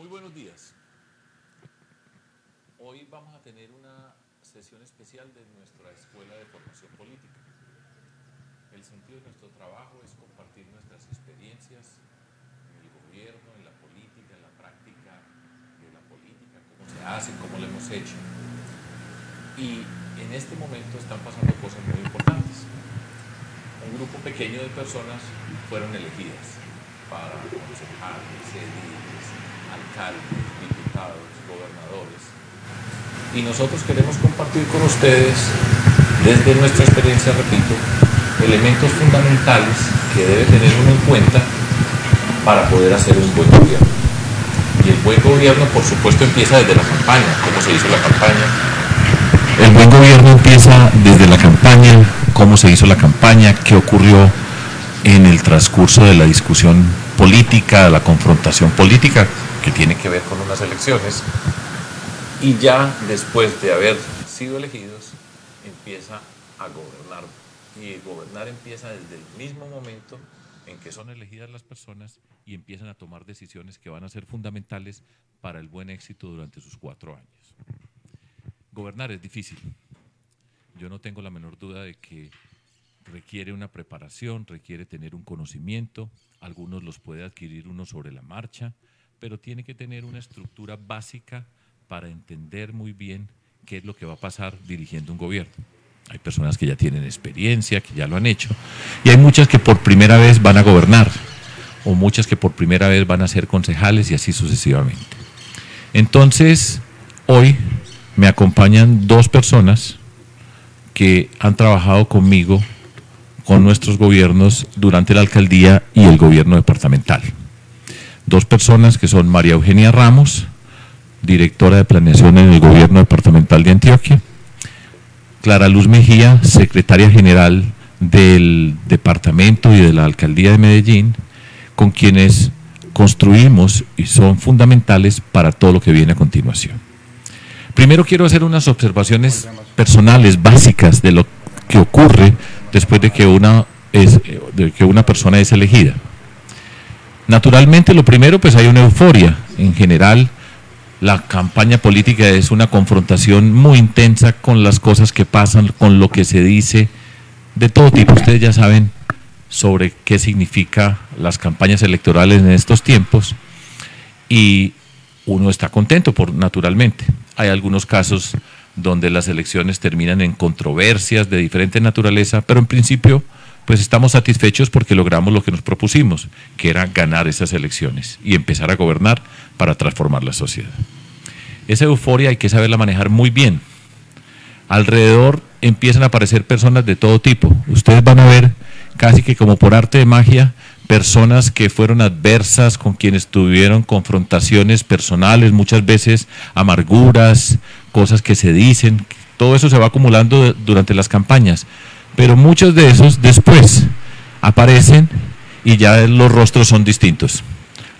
Muy buenos días. Hoy vamos a tener una sesión especial de nuestra Escuela de Formación Política. El sentido de nuestro trabajo es compartir nuestras experiencias en el gobierno, en la política, en la práctica de la política, cómo se hace, cómo lo hemos hecho. Y en este momento están pasando cosas muy importantes. Un grupo pequeño de personas fueron elegidas para concejales, ediles, alcaldes, diputados, gobernadores. Y nosotros queremos compartir con ustedes, desde nuestra experiencia, repito, elementos fundamentales que debe tener uno en cuenta para poder hacer un buen gobierno. Y el buen gobierno, por supuesto, empieza desde la campaña. ¿Cómo se hizo la campaña? El buen gobierno empieza desde la campaña, cómo se hizo la campaña, qué ocurrió en el transcurso de la discusión política, la confrontación política, que tiene que ver con unas elecciones. Y ya después de haber sido elegidos, empieza a gobernar. Y gobernar empieza desde el mismo momento en que son elegidas las personas y empiezan a tomar decisiones que van a ser fundamentales para el buen éxito durante sus 4 años. Gobernar es difícil. Yo no tengo la menor duda de que requiere una preparación, requiere tener un conocimiento, algunos los puede adquirir uno sobre la marcha, pero tiene que tener una estructura básica para entender muy bien qué es lo que va a pasar dirigiendo un gobierno. Hay personas que ya tienen experiencia, que ya lo han hecho, y hay muchas que por primera vez van a gobernar, o muchas que por primera vez van a ser concejales y así sucesivamente. Entonces, hoy me acompañan 2 personas que han trabajado conmigo, con nuestros gobiernos durante la alcaldía y el gobierno departamental. 2 personas que son María Eugenia Ramos, directora de planeación en el gobierno departamental de Antioquia, Clara Luz Mejía, secretaria general del departamento y de la alcaldía de Medellín, con quienes construimos y son fundamentales para todo lo que viene a continuación. Primero quiero hacer unas observaciones personales básicas de lo que ocurre después de que una persona es elegida. Naturalmente, lo primero, pues hay una euforia. En general, la campaña política es una confrontación muy intensa con las cosas que pasan, con lo que se dice, de todo tipo. Ustedes ya saben sobre qué significa las campañas electorales en estos tiempos y uno está contento, naturalmente. Hay algunos casos donde las elecciones terminan en controversias de diferente naturaleza, pero en principio pues estamos satisfechos porque logramos lo que nos propusimos, que era ganar esas elecciones y empezar a gobernar para transformar la sociedad. Esa euforia hay que saberla manejar muy bien. Alrededor empiezan a aparecer personas de todo tipo. Ustedes van a ver casi que como por arte de magia, personas que fueron adversas, con quienes tuvieron confrontaciones personales, muchas veces amarguras, cosas que se dicen, todo eso se va acumulando durante las campañas, pero muchos de esos después aparecen y ya los rostros son distintos.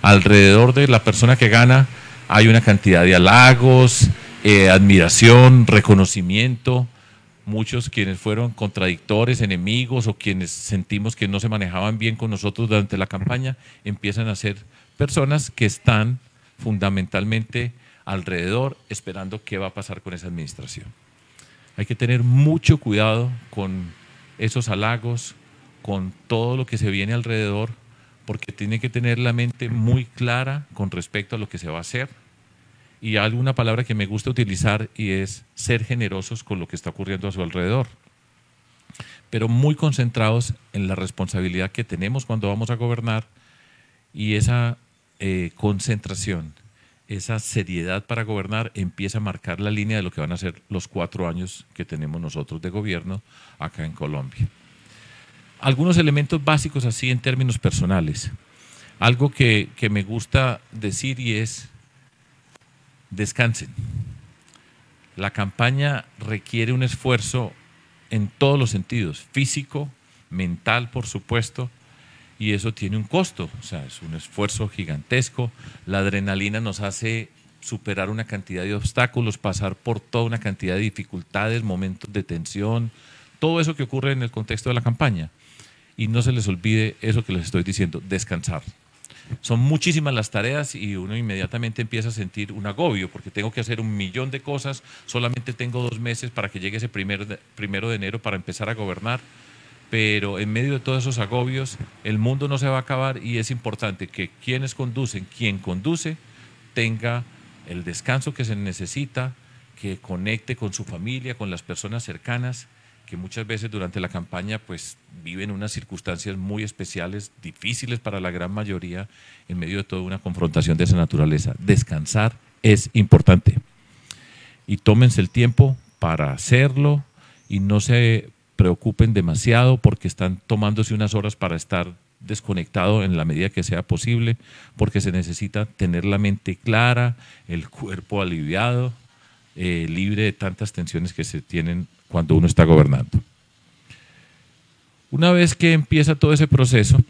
Alrededor de la persona que gana hay una cantidad de halagos, admiración, reconocimiento. Muchos quienes fueron contradictores, enemigos o quienes sentimos que no se manejaban bien con nosotros durante la campaña, empiezan a ser personas que están fundamentalmente alrededor esperando qué va a pasar con esa administración. Hay que tener mucho cuidado con esos halagos, con todo lo que se viene alrededor, porque tiene que tener la mente muy clara con respecto a lo que se va a hacer. Y hay una palabra que me gusta utilizar y es ser generosos con lo que está ocurriendo a su alrededor, pero muy concentrados en la responsabilidad que tenemos cuando vamos a gobernar, y esa concentración, esa seriedad para gobernar empieza a marcar la línea de lo que van a ser los 4 años que tenemos nosotros de gobierno acá en Colombia. Algunos elementos básicos así en términos personales. Algo que me gusta decir y es: descansen. La campaña requiere un esfuerzo en todos los sentidos, físico, mental, por supuesto, y eso tiene un costo, o sea, es un esfuerzo gigantesco. La adrenalina nos hace superar una cantidad de obstáculos, pasar por toda una cantidad de dificultades, momentos de tensión, todo eso que ocurre en el contexto de la campaña. Y no se les olvide eso que les estoy diciendo, descansar. Son muchísimas las tareas y uno inmediatamente empieza a sentir un agobio porque tengo que hacer 1.000.000 de cosas, solamente tengo 2 meses para que llegue ese primero de enero para empezar a gobernar, pero en medio de todos esos agobios el mundo no se va a acabar y es importante que quien conduce tenga el descanso que se necesita, que conecte con su familia, con las personas cercanas, que muchas veces durante la campaña pues viven unas circunstancias muy especiales, difíciles para la gran mayoría, en medio de toda una confrontación de esa naturaleza. Descansar es importante y tómense el tiempo para hacerlo y no se preocupen demasiado porque están tomándose unas horas para estar desconectado en la medida que sea posible, porque se necesita tener la mente clara, el cuerpo aliviado, libre de tantas tensiones que se tienen cuando uno está gobernando. Una vez que empieza todo ese proceso,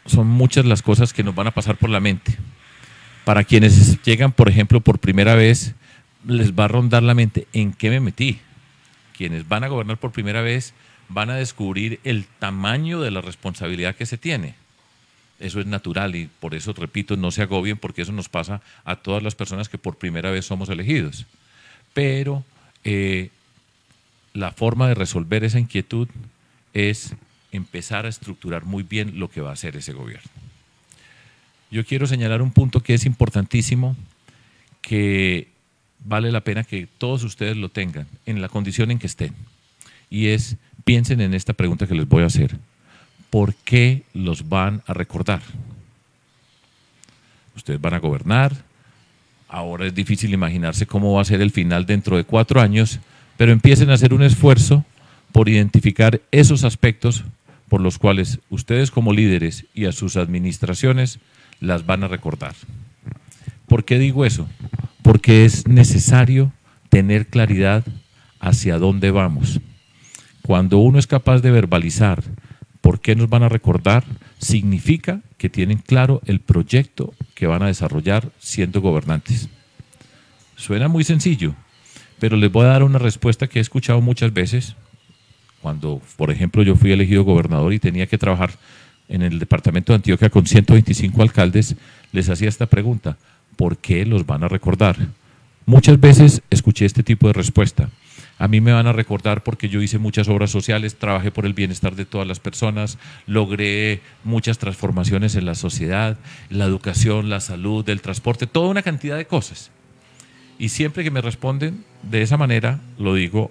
son muchas las cosas que nos van a pasar por la mente. Para quienes llegan, por ejemplo, por primera vez, les va a rondar la mente, ¿en qué me metí? Quienes van a gobernar por primera vez van a descubrir el tamaño de la responsabilidad que se tiene. Eso es natural y por eso, repito, no se agobien porque eso nos pasa a todas las personas que por primera vez somos elegidos. Pero la forma de resolver esa inquietud es empezar a estructurar muy bien lo que va a hacer ese gobierno. Yo quiero señalar un punto que es importantísimo, que vale la pena que todos ustedes lo tengan en la condición en que estén. Y es, piensen en esta pregunta que les voy a hacer. ¿Por qué los van a recordar? Ustedes van a gobernar, ahora es difícil imaginarse cómo va a ser el final dentro de 4 años, pero empiecen a hacer un esfuerzo por identificar esos aspectos por los cuales ustedes como líderes y a sus administraciones las van a recordar. ¿Por qué digo eso? Porque es necesario tener claridad hacia dónde vamos. Cuando uno es capaz de verbalizar por qué nos van a recordar, significa que tienen claro el proyecto que van a desarrollar siendo gobernantes. Suena muy sencillo, pero les voy a dar una respuesta que he escuchado muchas veces. Cuando, por ejemplo, yo fui elegido gobernador y tenía que trabajar en el departamento de Antioquia con 125 alcaldes, les hacía esta pregunta: ¿por qué los van a recordar? Muchas veces escuché este tipo de respuesta. A mí me van a recordar porque yo hice muchas obras sociales, trabajé por el bienestar de todas las personas, logré muchas transformaciones en la sociedad, la educación, la salud, el transporte, toda una cantidad de cosas. Y siempre que me responden de esa manera, lo digo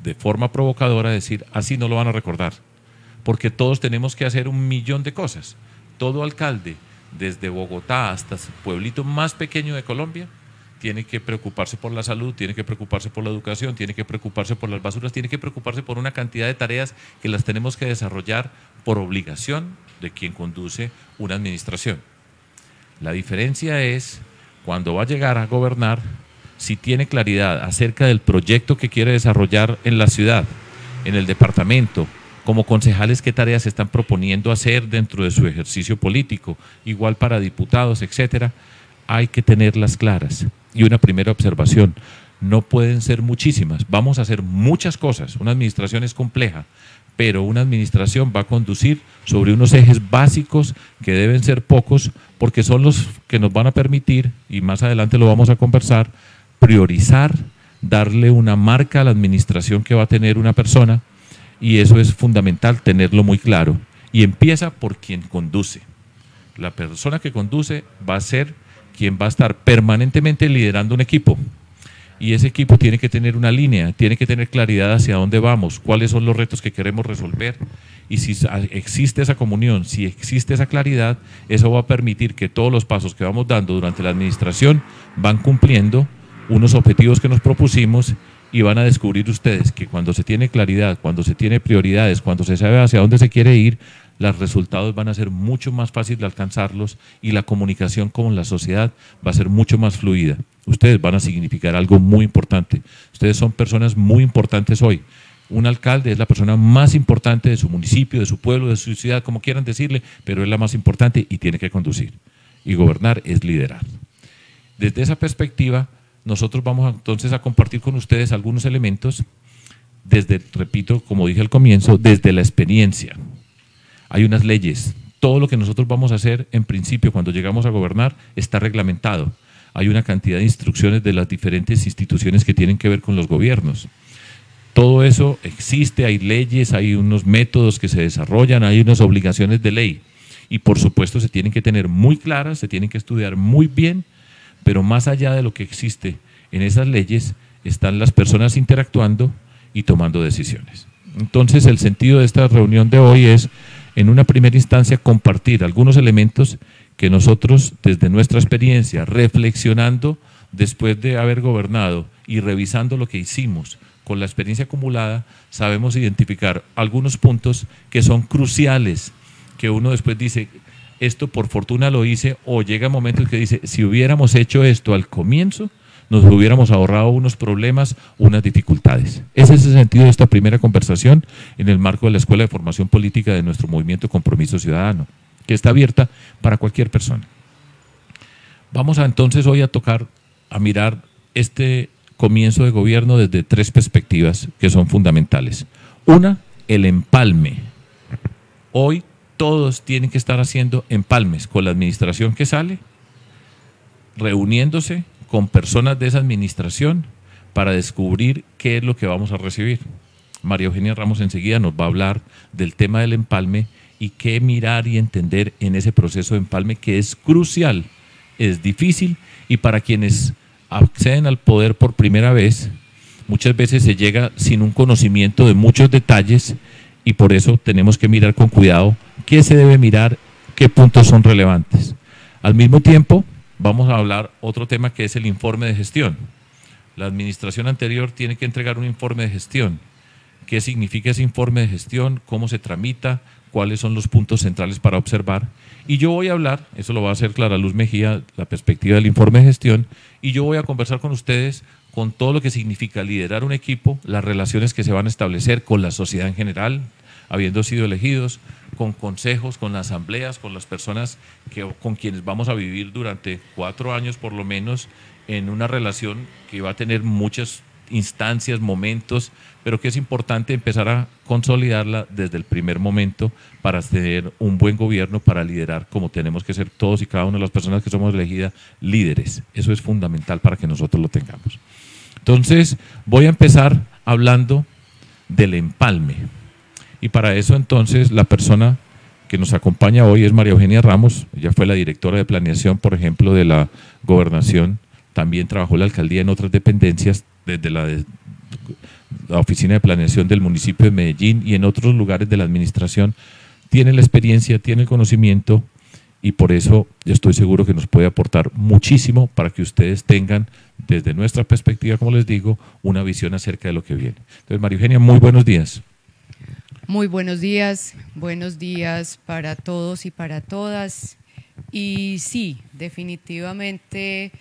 de forma provocadora, decir, así no lo van a recordar, porque todos tenemos que hacer 1.000.000 de cosas. Todo alcalde, desde Bogotá hasta el pueblito más pequeño de Colombia, tiene que preocuparse por la salud, tiene que preocuparse por la educación, tiene que preocuparse por las basuras, tiene que preocuparse por una cantidad de tareas que las tenemos que desarrollar por obligación de quien conduce una administración. La diferencia es, cuando va a llegar a gobernar, si tiene claridad acerca del proyecto que quiere desarrollar en la ciudad, en el departamento, como concejales, qué tareas se están proponiendo hacer dentro de su ejercicio político, igual para diputados, etcétera, hay que tenerlas claras. Y una primera observación, no pueden ser muchísimas, vamos a hacer muchas cosas, una administración es compleja, pero una administración va a conducir sobre unos ejes básicos que deben ser pocos, porque son los que nos van a permitir, y más adelante lo vamos a conversar, priorizar, darle una marca a la administración que va a tener una persona, y eso es fundamental tenerlo muy claro. Y empieza por quien conduce. La persona que conduce va a ser quien va a estar permanentemente liderando un equipo. Y ese equipo tiene que tener una línea, tiene que tener claridad hacia dónde vamos, cuáles son los retos que queremos resolver. Y si existe esa comunión, si existe esa claridad, eso va a permitir que todos los pasos que vamos dando durante la administración van cumpliendo unos objetivos que nos propusimos, y van a descubrir ustedes que cuando se tiene claridad, cuando se tiene prioridades, cuando se sabe hacia dónde se quiere ir, los resultados van a ser mucho más fáciles de alcanzarlos y la comunicación con la sociedad va a ser mucho más fluida. Ustedes van a significar algo muy importante. Ustedes son personas muy importantes hoy. Un alcalde es la persona más importante de su municipio, de su pueblo, de su ciudad, como quieran decirle, pero es la más importante y tiene que conducir. Y gobernar es liderar. Desde esa perspectiva, nosotros vamos entonces a compartir con ustedes algunos elementos desde, repito, como dije al comienzo, desde la experiencia. Hay unas leyes, todo lo que nosotros vamos a hacer, en principio, cuando llegamos a gobernar, está reglamentado. Hay una cantidad de instrucciones de las diferentes instituciones que tienen que ver con los gobiernos. Todo eso existe, hay leyes, hay unos métodos que se desarrollan, hay unas obligaciones de ley. Y por supuesto se tienen que tener muy claras, se tienen que estudiar muy bien, pero más allá de lo que existe en esas leyes, están las personas interactuando y tomando decisiones. Entonces el sentido de esta reunión de hoy es, en una primera instancia, compartir algunos elementos que nosotros, desde nuestra experiencia, reflexionando después de haber gobernado y revisando lo que hicimos, con la experiencia acumulada, sabemos identificar algunos puntos que son cruciales, que uno después dice, esto por fortuna lo hice, o llega momentos que dice, si hubiéramos hecho esto al comienzo, nos hubiéramos ahorrado unos problemas, unas dificultades. Ese es el sentido de esta primera conversación en el marco de la Escuela de Formación Política de nuestro movimiento Compromiso Ciudadano, que está abierta para cualquier persona. Vamos entonces hoy a mirar este comienzo de gobierno desde tres perspectivas que son fundamentales. Una, el empalme. Hoy todos tienen que estar haciendo empalmes con la administración que sale, reuniéndose con personas de esa administración para descubrir qué es lo que vamos a recibir. María Eugenia Ramos enseguida nos va a hablar del tema del empalme y qué mirar y entender en ese proceso de empalme, que es crucial, es difícil, y para quienes acceden al poder por primera vez, muchas veces se llega sin un conocimiento de muchos detalles, y por eso tenemos que mirar con cuidado qué se debe mirar, qué puntos son relevantes. Al mismo tiempo, vamos a hablar otro tema, que es el informe de gestión. La administración anterior tiene que entregar un informe de gestión. ¿Qué significa ese informe de gestión? ¿Cómo se tramita? ¿Cuáles son los puntos centrales para observar? Y yo voy a hablar, eso lo va a hacer Clara Luz Mejía, la perspectiva del informe de gestión, y yo voy a conversar con ustedes con todo lo que significa liderar un equipo, las relaciones que se van a establecer con la sociedad en general, habiendo sido elegidos, con consejos, con las asambleas, con las personas con quienes vamos a vivir durante 4 años por lo menos, en una relación que va a tener muchas instancias, momentos, pero que es importante empezar a consolidarla desde el primer momento para tener un buen gobierno, para liderar como tenemos que ser todos y cada una de las personas que somos elegidas líderes. Eso es fundamental para que nosotros lo tengamos. Entonces, voy a empezar hablando del empalme. Y para eso entonces la persona que nos acompaña hoy es María Eugenia Ramos. Ella fue la directora de planeación, por ejemplo, de la gobernación. También trabajó en la alcaldía en otras dependencias, desde la oficina de planeación del municipio de Medellín y en otros lugares de la administración. Tiene la experiencia, tiene el conocimiento, y por eso yo estoy seguro que nos puede aportar muchísimo para que ustedes tengan, desde nuestra perspectiva, como les digo, una visión acerca de lo que viene. Entonces, María Eugenia, muy buenos días. Muy buenos días para todos y para todas. Y sí, definitivamente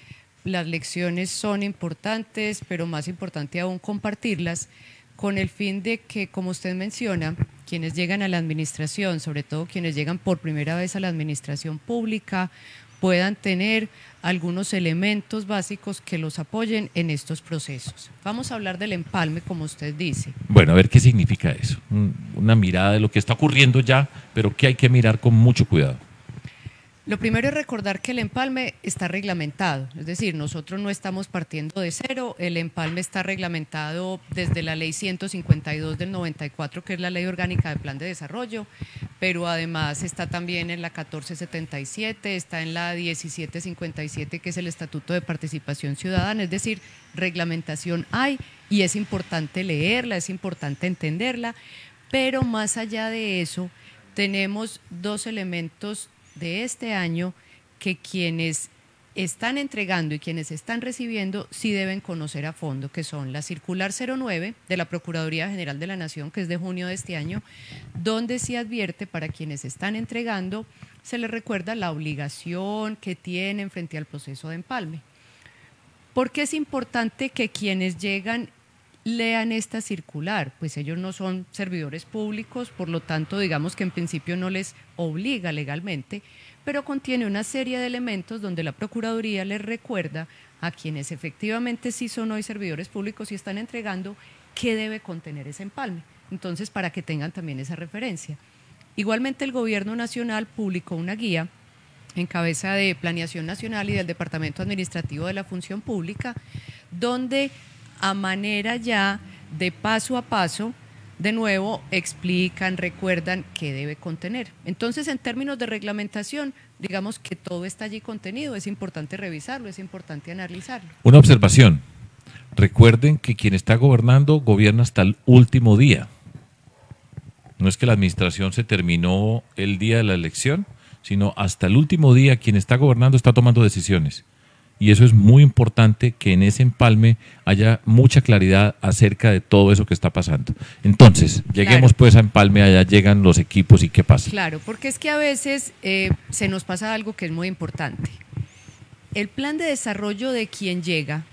las lecciones son importantes, pero más importante aún compartirlas con el fin de que, como usted menciona, quienes llegan a la administración, sobre todo quienes llegan por primera vez a la administración pública, puedan tener algunos elementos básicos que los apoyen en estos procesos. Vamos a hablar del empalme, como usted dice. Bueno, a ver qué significa eso. Una mirada de lo que está ocurriendo ya, pero que hay que mirar con mucho cuidado. Lo primero es recordar que el empalme está reglamentado, es decir, nosotros no estamos partiendo de cero, el empalme está reglamentado desde la ley 152 del 94, que es la ley orgánica de plan de desarrollo, pero además está también en la 1477, está en la 1757, que es el Estatuto de Participación Ciudadana, es decir, reglamentación hay y es importante leerla, es importante entenderla, pero más allá de eso, tenemos dos elementos de este año que quienes están entregando y quienes están recibiendo sí deben conocer a fondo, que son la circular 09 de la Procuraduría General de la Nación, que es de junio de este año, donde se advierte para quienes están entregando, se les recuerda la obligación que tienen frente al proceso de empalme. ¿Por qué es importante que quienes llegan lean esta circular? Pues ellos no son servidores públicos, por lo tanto, digamos que en principio no les obliga legalmente, pero contiene una serie de elementos donde la Procuraduría les recuerda a quienes efectivamente sí son hoy servidores públicos y están entregando qué debe contener ese empalme. Entonces, para que tengan también esa referencia. Igualmente el Gobierno Nacional publicó una guía en cabeza de Planeación Nacional y del Departamento Administrativo de la Función Pública, donde a manera ya de paso a paso, de nuevo explican, recuerdan qué debe contener. Entonces, en términos de reglamentación, digamos que todo está allí contenido, es importante revisarlo, es importante analizarlo. Una observación, recuerden que quien está gobernando gobierna hasta el último día. No es que la administración se terminó el día de la elección, sino hasta el último día quien está gobernando está tomando decisiones. Y eso es muy importante, que en ese empalme haya mucha claridad acerca de todo eso que está pasando. Entonces, lleguemos pues a empalme, allá llegan los equipos y ¿qué pasa? Claro, porque es que a veces se nos pasa algo que es muy importante. El plan de desarrollo de quien llega,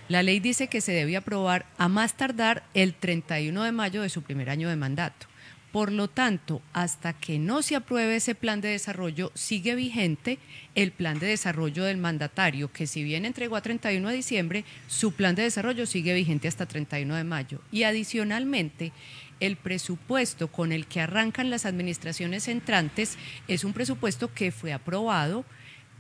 la ley dice que se debe aprobar a más tardar el 31 de mayo de su primer año de mandato. Por lo tanto, hasta que no se apruebe ese plan de desarrollo, sigue vigente el plan de desarrollo del mandatario, que si bien entregó a 31 de diciembre, su plan de desarrollo sigue vigente hasta 31 de mayo. Y adicionalmente, el presupuesto con el que arrancan las administraciones entrantes es un presupuesto que fue aprobado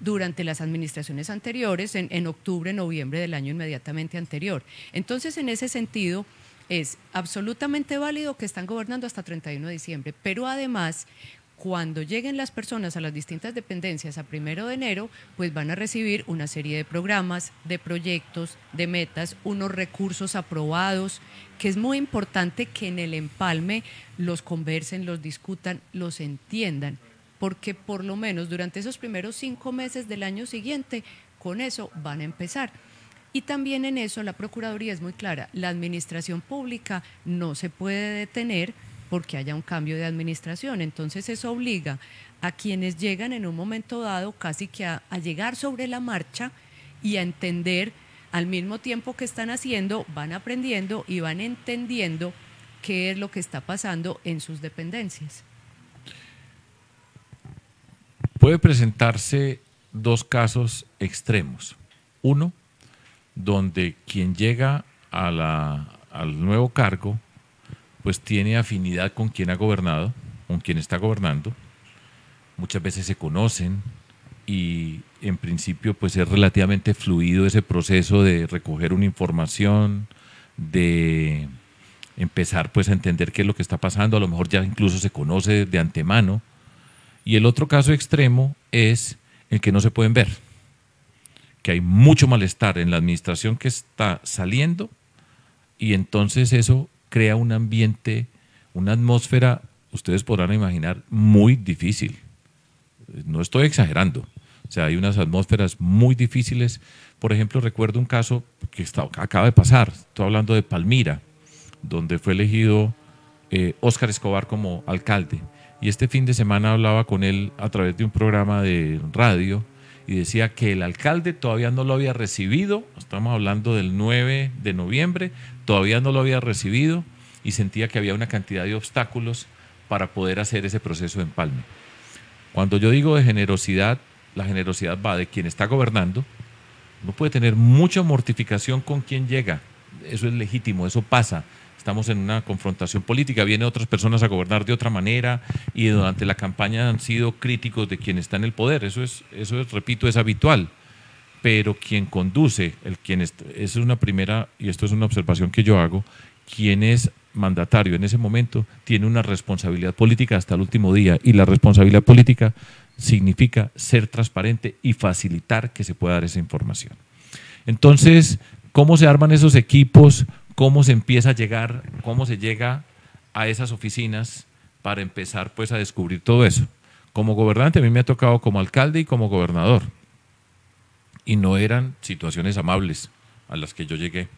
durante las administraciones anteriores, en octubre, noviembre del año inmediatamente anterior. Entonces, en ese sentido, es absolutamente válido que están gobernando hasta 31 de diciembre, pero además, cuando lleguen las personas a las distintas dependencias a 1 de enero, pues van a recibir una serie de programas, de proyectos, de metas, unos recursos aprobados, que es muy importante que en el empalme los conversen, los discutan, los entiendan, porque por lo menos durante esos primeros 5 meses del año siguiente, con eso van a empezar. Y también en eso la Procuraduría es muy clara, la administración pública no se puede detener porque haya un cambio de administración, entonces eso obliga a quienes llegan en un momento dado casi que a llegar sobre la marcha y a entender al mismo tiempo que están haciendo, van aprendiendo y van entendiendo qué es lo que está pasando en sus dependencias. Puede presentarse dos casos extremos. Uno, donde quien llega al nuevo cargo, pues tiene afinidad con quien ha gobernado, con quien está gobernando. Muchas veces se conocen y en principio pues es relativamente fluido ese proceso de recoger una información, de empezar pues a entender qué es lo que está pasando, a lo mejor ya incluso se conoce de antemano. Y el otro caso extremo es el que no se pueden ver, que hay mucho malestar en la administración que está saliendo y entonces eso crea un ambiente, una atmósfera, ustedes podrán imaginar, muy difícil. No estoy exagerando. O sea, hay unas atmósferas muy difíciles. Por ejemplo, recuerdo un caso que acaba de pasar, estoy hablando de Palmira, donde fue elegido Óscar Escobar como alcalde. Y este fin de semana hablaba con él a través de un programa de radio y decía que el alcalde todavía no lo había recibido, estamos hablando del 9 de noviembre, todavía no lo había recibido y sentía que había una cantidad de obstáculos para poder hacer ese proceso de empalme. Cuando yo digo de generosidad, la generosidad va de quien está gobernando, no puede tener mucha mortificación con quien llega, eso es legítimo, eso pasa. Estamos en una confrontación política, vienen otras personas a gobernar de otra manera y durante la campaña han sido críticos de quien está en el poder, eso es, repito, es habitual. Pero quien conduce, es una primera, y esto es una observación que yo hago, quien es mandatario en ese momento tiene una responsabilidad política hasta el último día y la responsabilidad política significa ser transparente y facilitar que se pueda dar esa información. Entonces, ¿cómo se arman esos equipos? ¿Cómo se empieza a llegar, cómo se llega a esas oficinas para empezar pues a descubrir todo eso? Como gobernante a mí me ha tocado como alcalde y como gobernador y no eran situaciones amables a las que yo llegué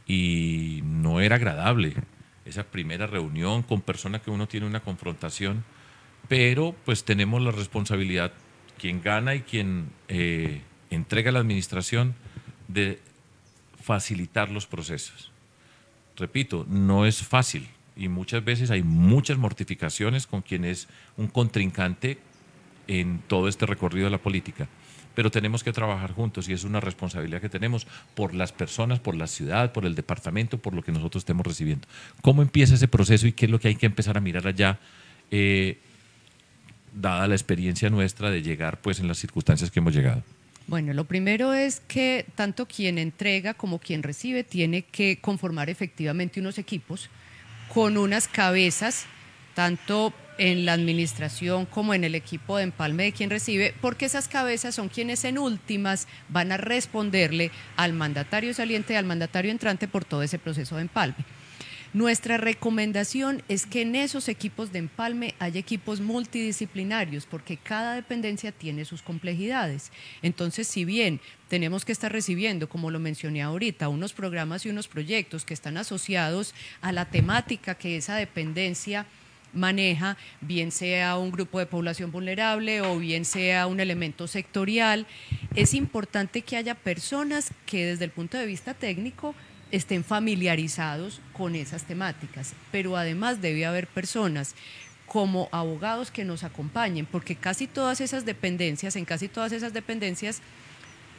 y no era agradable esa primera reunión con personas que uno tiene una confrontación, pero pues tenemos la responsabilidad, quien gana y quien entrega la administración, de facilitar los procesos. Repito, no es fácil y muchas veces hay muchas mortificaciones con quien es un contrincante en todo este recorrido de la política, pero tenemos que trabajar juntos y es una responsabilidad que tenemos por las personas, por la ciudad, por el departamento, por lo que nosotros estemos recibiendo. ¿Cómo empieza ese proceso y qué es lo que hay que empezar a mirar allá? dada la experiencia nuestra de llegar pues en las circunstancias que hemos llegado? Bueno, lo primero es que tanto quien entrega como quien recibe tiene que conformar efectivamente unos equipos con unas cabezas, tanto en la administración como en el equipo de empalme de quien recibe, porque esas cabezas son quienes en últimas van a responderle al mandatario saliente y al mandatario entrante por todo ese proceso de empalme. Nuestra recomendación es que en esos equipos de empalme haya equipos multidisciplinarios, porque cada dependencia tiene sus complejidades. Entonces, si bien tenemos que estar recibiendo, como lo mencioné ahorita, unos programas y unos proyectos que están asociados a la temática que esa dependencia maneja, bien sea un grupo de población vulnerable o bien sea un elemento sectorial, es importante que haya personas que desde el punto de vista técnico estén familiarizados con esas temáticas, pero además debe haber personas como abogados que nos acompañen, porque en casi todas esas dependencias,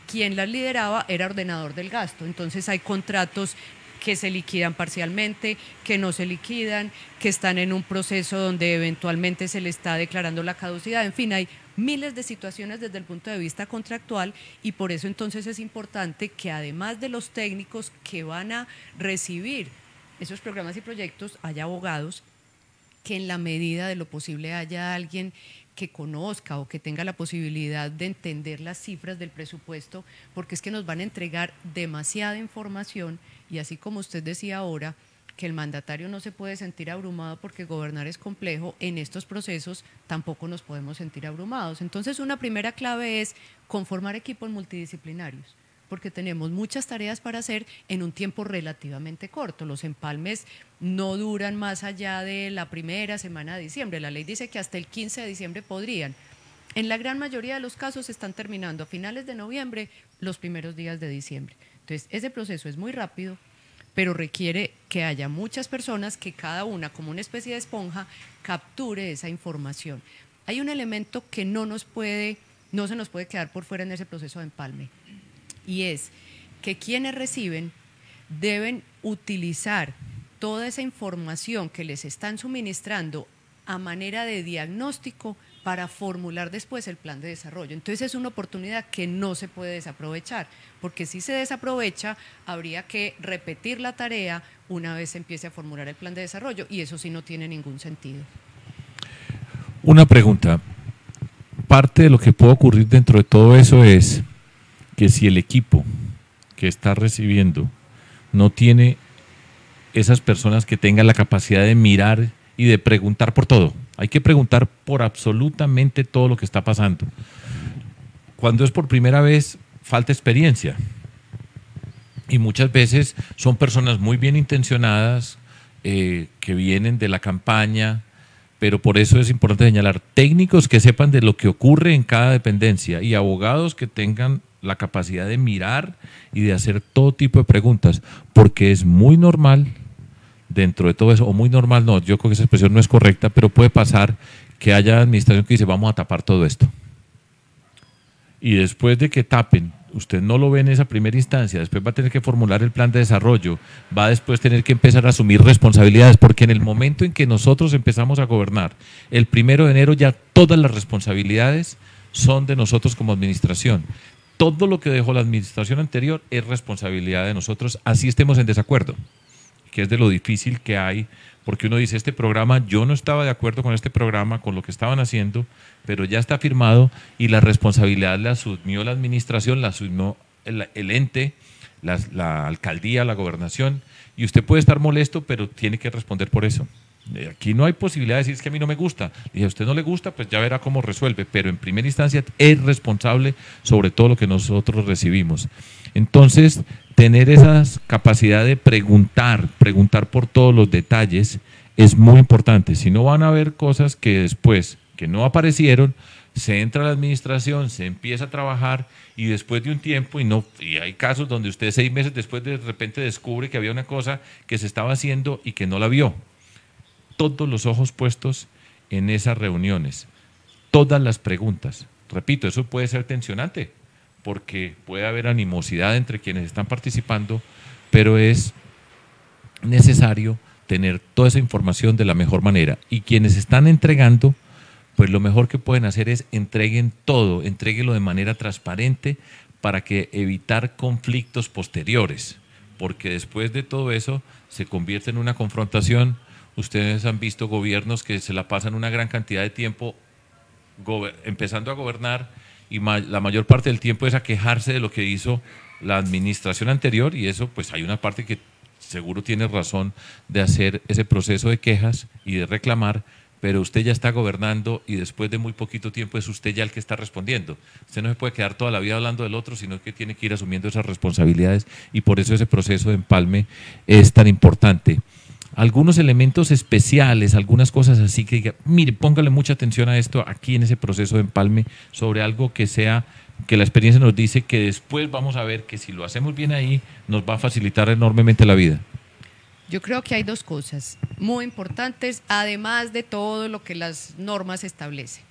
quien las lideraba era ordenador del gasto, entonces hay contratos que se liquidan parcialmente, que no se liquidan, que están en un proceso donde eventualmente se le está declarando la caducidad, en fin, hay miles de situaciones desde el punto de vista contractual y por eso entonces es importante que además de los técnicos que van a recibir esos programas y proyectos, haya abogados, que en la medida de lo posible haya alguien que conozca o que tenga la posibilidad de entender las cifras del presupuesto, porque es que nos van a entregar demasiada información y así como usted decía ahora, que el mandatario no se puede sentir abrumado porque gobernar es complejo, en estos procesos tampoco nos podemos sentir abrumados. Entonces, una primera clave es conformar equipos multidisciplinarios, porque tenemos muchas tareas para hacer en un tiempo relativamente corto. Los empalmes no duran más allá de la primera semana de diciembre. La ley dice que hasta el 15 de diciembre podrían. En la gran mayoría de los casos están terminando a finales de noviembre, los primeros días de diciembre. Entonces, ese proceso es muy rápido, pero requiere que haya muchas personas que cada una, como una especie de esponja, capture esa información. Hay un elemento que no se nos puede quedar por fuera en ese proceso de empalme, y es que quienes reciben deben utilizar toda esa información que les están suministrando a manera de diagnóstico para formular después el plan de desarrollo. Entonces es una oportunidad que no se puede desaprovechar, porque si se desaprovecha habría que repetir la tarea una vez se empiece a formular el plan de desarrollo y eso sí no tiene ningún sentido. Una pregunta, parte de lo que puede ocurrir dentro de todo eso es que si el equipo que está recibiendo no tiene esas personas que tengan la capacidad de mirar y de preguntar por todo. Hay que preguntar por absolutamente todo lo que está pasando. Cuando es por primera vez, falta experiencia. Y muchas veces son personas muy bien intencionadas, que vienen de la campaña, pero por eso es importante señalar técnicos que sepan de lo que ocurre en cada dependencia y abogados que tengan la capacidad de mirar y de hacer todo tipo de preguntas, porque es muy normal dentro de todo eso, o muy normal no, yo creo que esa expresión no es correcta, pero puede pasar que haya administración que dice vamos a tapar todo esto. Y después de que tapen, usted no lo ve en esa primera instancia, después va a tener que formular el plan de desarrollo, va a después tener que empezar a asumir responsabilidades, porque en el momento en que nosotros empezamos a gobernar, el 1 de enero ya todas las responsabilidades son de nosotros como administración. Todo lo que dejó la administración anterior es responsabilidad de nosotros, así estemos en desacuerdo, que es de lo difícil que hay, porque uno dice, este programa, yo no estaba de acuerdo con este programa, con lo que estaban haciendo, pero ya está firmado y la responsabilidad la asumió la administración, la asumió el ente, la alcaldía, la gobernación, y usted puede estar molesto, pero tiene que responder por eso. Aquí no hay posibilidad de decir, es que a mí no me gusta. Y a usted no le gusta, pues ya verá cómo resuelve, pero en primera instancia es responsable sobre todo lo que nosotros recibimos. Entonces, tener esa capacidad de preguntar por todos los detalles es muy importante. Si no, van a haber cosas que después, que no aparecieron, se entra a la administración, se empieza a trabajar y después de un tiempo, y hay casos donde usted 6 meses después de repente descubre que había una cosa que se estaba haciendo y que no la vio. Todos los ojos puestos en esas reuniones, todas las preguntas. Repito, eso puede ser tensionante, porque puede haber animosidad entre quienes están participando, pero es necesario tener toda esa información de la mejor manera. Y quienes están entregando, pues lo mejor que pueden hacer es entreguen todo, entréguelo de manera transparente para que evitar conflictos posteriores, porque después de todo eso se convierte en una confrontación. Ustedes han visto gobiernos que se la pasan una gran cantidad de tiempo empezando a gobernar y la mayor parte del tiempo es a quejarse de lo que hizo la administración anterior, y eso pues hay una parte que seguro tiene razón de hacer ese proceso de quejas y de reclamar, pero usted ya está gobernando y después de muy poquito tiempo es usted ya el que está respondiendo. Usted no se puede quedar toda la vida hablando del otro, sino que tiene que ir asumiendo esas responsabilidades, y por eso ese proceso de empalme es tan importante. Algunos elementos especiales, algunas cosas así que diga, mire, póngale mucha atención a esto aquí en ese proceso de empalme, sobre algo que sea, que la experiencia nos dice que después vamos a ver que si lo hacemos bien ahí, nos va a facilitar enormemente la vida. Yo creo que hay dos cosas muy importantes, además de todo lo que las normas establecen.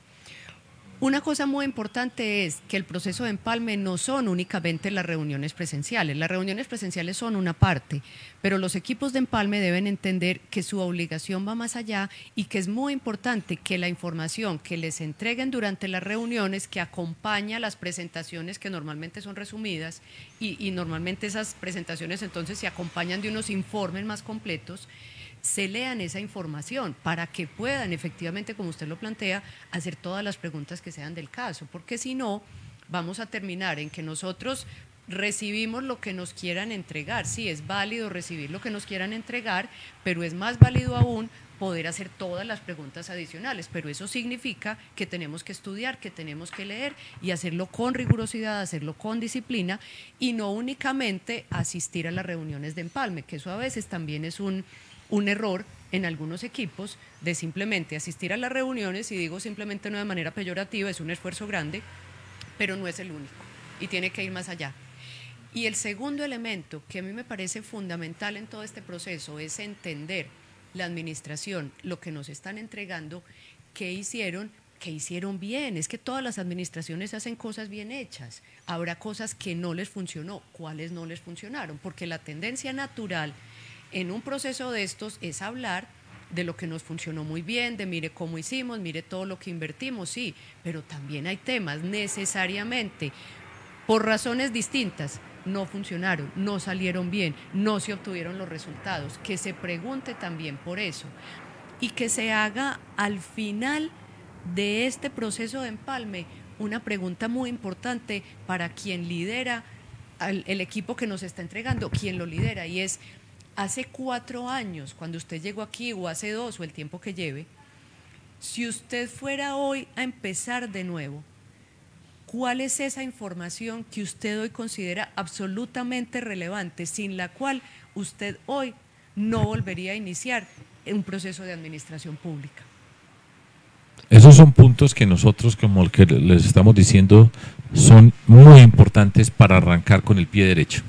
Una cosa muy importante es que el proceso de empalme no son únicamente las reuniones presenciales. Las reuniones presenciales son una parte, pero los equipos de empalme deben entender que su obligación va más allá y que es muy importante que la información que les entreguen durante las reuniones, que acompaña las presentaciones que normalmente son resumidas y normalmente esas presentaciones entonces se acompañan de unos informes más completos, se lean esa información para que puedan efectivamente, como usted lo plantea, hacer todas las preguntas que sean del caso, porque si no, vamos a terminar en que nosotros recibimos lo que nos quieran entregar. Sí, es válido recibir lo que nos quieran entregar, pero es más válido aún poder hacer todas las preguntas adicionales, pero eso significa que tenemos que estudiar, que tenemos que leer y hacerlo con rigurosidad, hacerlo con disciplina y no únicamente asistir a las reuniones de empalme, que eso a veces también es un error en algunos equipos de simplemente asistir a las reuniones, y digo simplemente no de manera peyorativa, es un esfuerzo grande, pero no es el único y tiene que ir más allá. Y el segundo elemento que a mí me parece fundamental en todo este proceso es entender la administración, lo que nos están entregando, qué hicieron bien. Es que todas las administraciones hacen cosas bien hechas, habrá cosas que no les funcionó, cuáles no les funcionaron, porque la tendencia natural en un proceso de estos es hablar de lo que nos funcionó muy bien, de mire cómo hicimos, mire todo lo que invertimos, sí, pero también hay temas necesariamente, por razones distintas, no funcionaron, no salieron bien, no se obtuvieron los resultados, que se pregunte también por eso y que se haga al final de este proceso de empalme una pregunta muy importante para quien lidera el equipo que nos está entregando, quien lo lidera, y es: hace 4 años, cuando usted llegó aquí, o hace 2, o el tiempo que lleve, si usted fuera hoy a empezar de nuevo, ¿cuál es esa información que usted hoy considera absolutamente relevante, sin la cual usted hoy no volvería a iniciar un proceso de administración pública? Esos son puntos que nosotros, como el que les estamos diciendo, son muy importantes para arrancar con el pie derecho,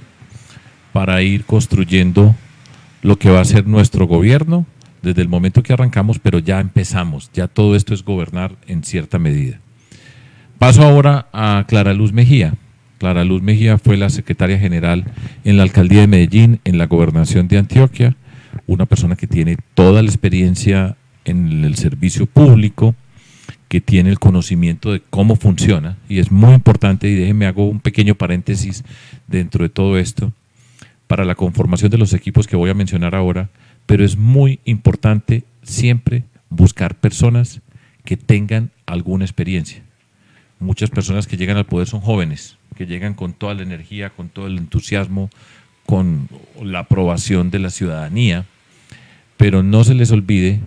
para ir construyendo lo que va a ser nuestro gobierno desde el momento que arrancamos, pero ya empezamos, ya todo esto es gobernar en cierta medida. Paso ahora a Clara Luz Mejía. Clara Luz Mejía fue la secretaria general en la alcaldía de Medellín, en la gobernación de Antioquia, una persona que tiene toda la experiencia en el servicio público, que tiene el conocimiento de cómo funciona, y es muy importante, y déjenme hago un pequeño paréntesis dentro de todo esto, para la conformación de los equipos que voy a mencionar ahora, pero es muy importante siempre buscar personas que tengan alguna experiencia. Muchas personas que llegan al poder son jóvenes, que llegan con toda la energía, con todo el entusiasmo, con la aprobación de la ciudadanía, pero no se les olvide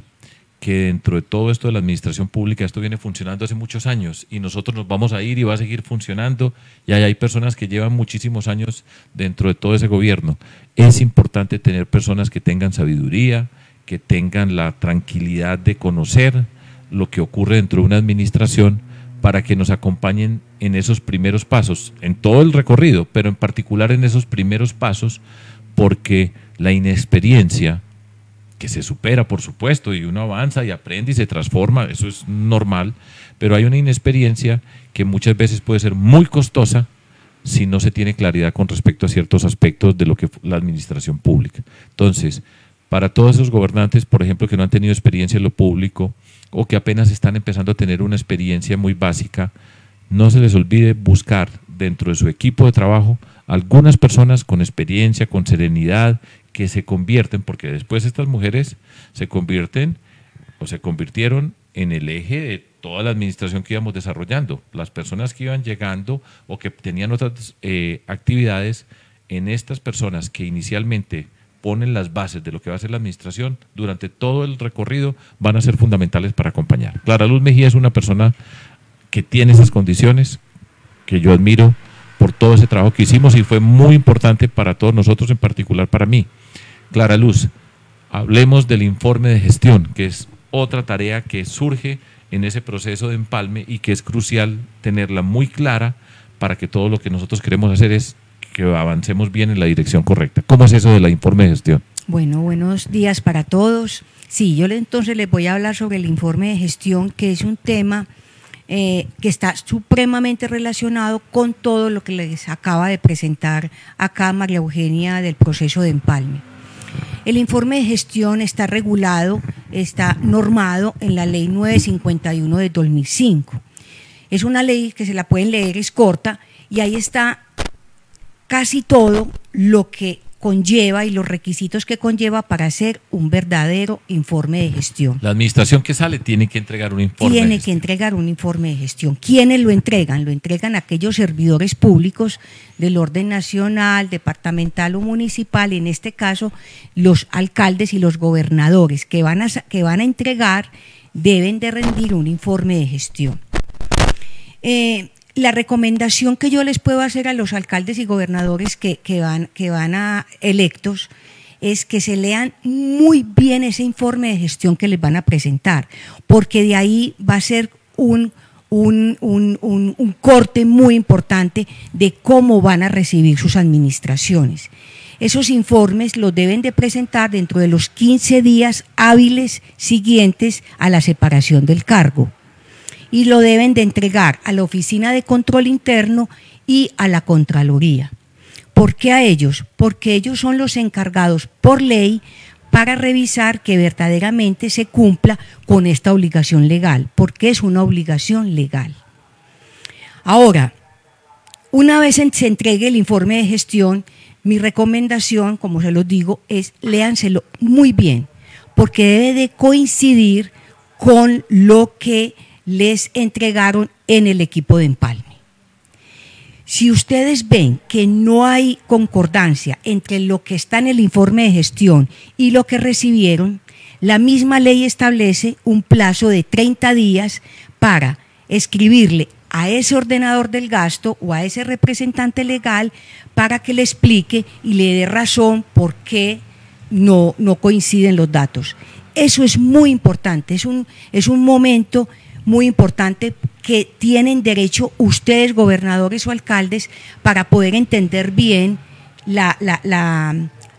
que dentro de todo esto de la administración pública, esto viene funcionando hace muchos años y nosotros nos vamos a ir y va a seguir funcionando, y hay personas que llevan muchísimos años dentro de todo ese gobierno. Es importante tener personas que tengan sabiduría, que tengan la tranquilidad de conocer lo que ocurre dentro de una administración, para que nos acompañen en esos primeros pasos, en todo el recorrido, pero en particular en esos primeros pasos, porque la inexperiencia, que se supera, por supuesto, y uno avanza y aprende y se transforma, eso es normal, pero hay una inexperiencia que muchas veces puede ser muy costosa si no se tiene claridad con respecto a ciertos aspectos de lo que la administración pública. Entonces, para todos esos gobernantes, por ejemplo, que no han tenido experiencia en lo público, o que apenas están empezando a tener una experiencia muy básica, no se les olvide buscar dentro de su equipo de trabajo algunas personas con experiencia, con serenidad, que se convierten, porque después estas mujeres se convierten o se convirtieron en el eje de toda la administración que íbamos desarrollando. Las personas que iban llegando o que tenían otras actividades, en estas personas que inicialmente ponen las bases de lo que va a ser la administración, durante todo el recorrido van a ser fundamentales para acompañar. Clara Luz Mejía es una persona que tiene esas condiciones, que yo admiro por todo ese trabajo que hicimos y fue muy importante para todos nosotros, en particular para mí. Clara Luz, hablemos del informe de gestión, que es otra tarea que surge en ese proceso de empalme y que es crucial tenerla muy clara para que todo lo que nosotros queremos hacer es que avancemos bien en la dirección correcta. ¿Cómo es eso del informe de gestión? Bueno, buenos días para todos. Sí, yo entonces les voy a hablar sobre el informe de gestión, que es un tema que está supremamente relacionado con todo lo que les acaba de presentar acá María Eugenia del proceso de empalme. El informe de gestión está regulado, está normado en la ley 951 de 2005. Es una ley que se la pueden leer, es corta, y ahí está casi todo lo que conlleva y los requisitos que conlleva para hacer un verdadero informe de gestión. La administración que sale tiene que entregar un informe. Tiene que entregar un informe de gestión. ¿Quiénes lo entregan? Lo entregan aquellos servidores públicos del orden nacional, departamental o municipal, en este caso los alcaldes y los gobernadores que van a entregar, deben de rendir un informe de gestión. La recomendación que yo les puedo hacer a los alcaldes y gobernadores que van a electos es que se lean muy bien ese informe de gestión que les van a presentar, porque de ahí va a ser un corte muy importante de cómo van a recibir sus administraciones. Esos informes los deben de presentar dentro de los 15 días hábiles siguientes a la separación del cargo, y lo deben de entregar a la Oficina de Control Interno y a la Contraloría. ¿Por qué a ellos? Porque ellos son los encargados por ley para revisar que verdaderamente se cumpla con esta obligación legal, porque es una obligación legal. Ahora, una vez se entregue el informe de gestión, mi recomendación, como se los digo, es léanselo muy bien, porque debe de coincidir con lo que les entregaron en el equipo de empalme. Si ustedes ven que no hay concordancia entre lo que está en el informe de gestión y lo que recibieron, la misma ley establece un plazo de 30 días para escribirle a ese ordenador del gasto o a ese representante legal para que le explique y le dé razón por qué no coinciden los datos. Eso es muy importante, es un momento muy importante que tienen derecho ustedes, gobernadores o alcaldes, para poder entender bien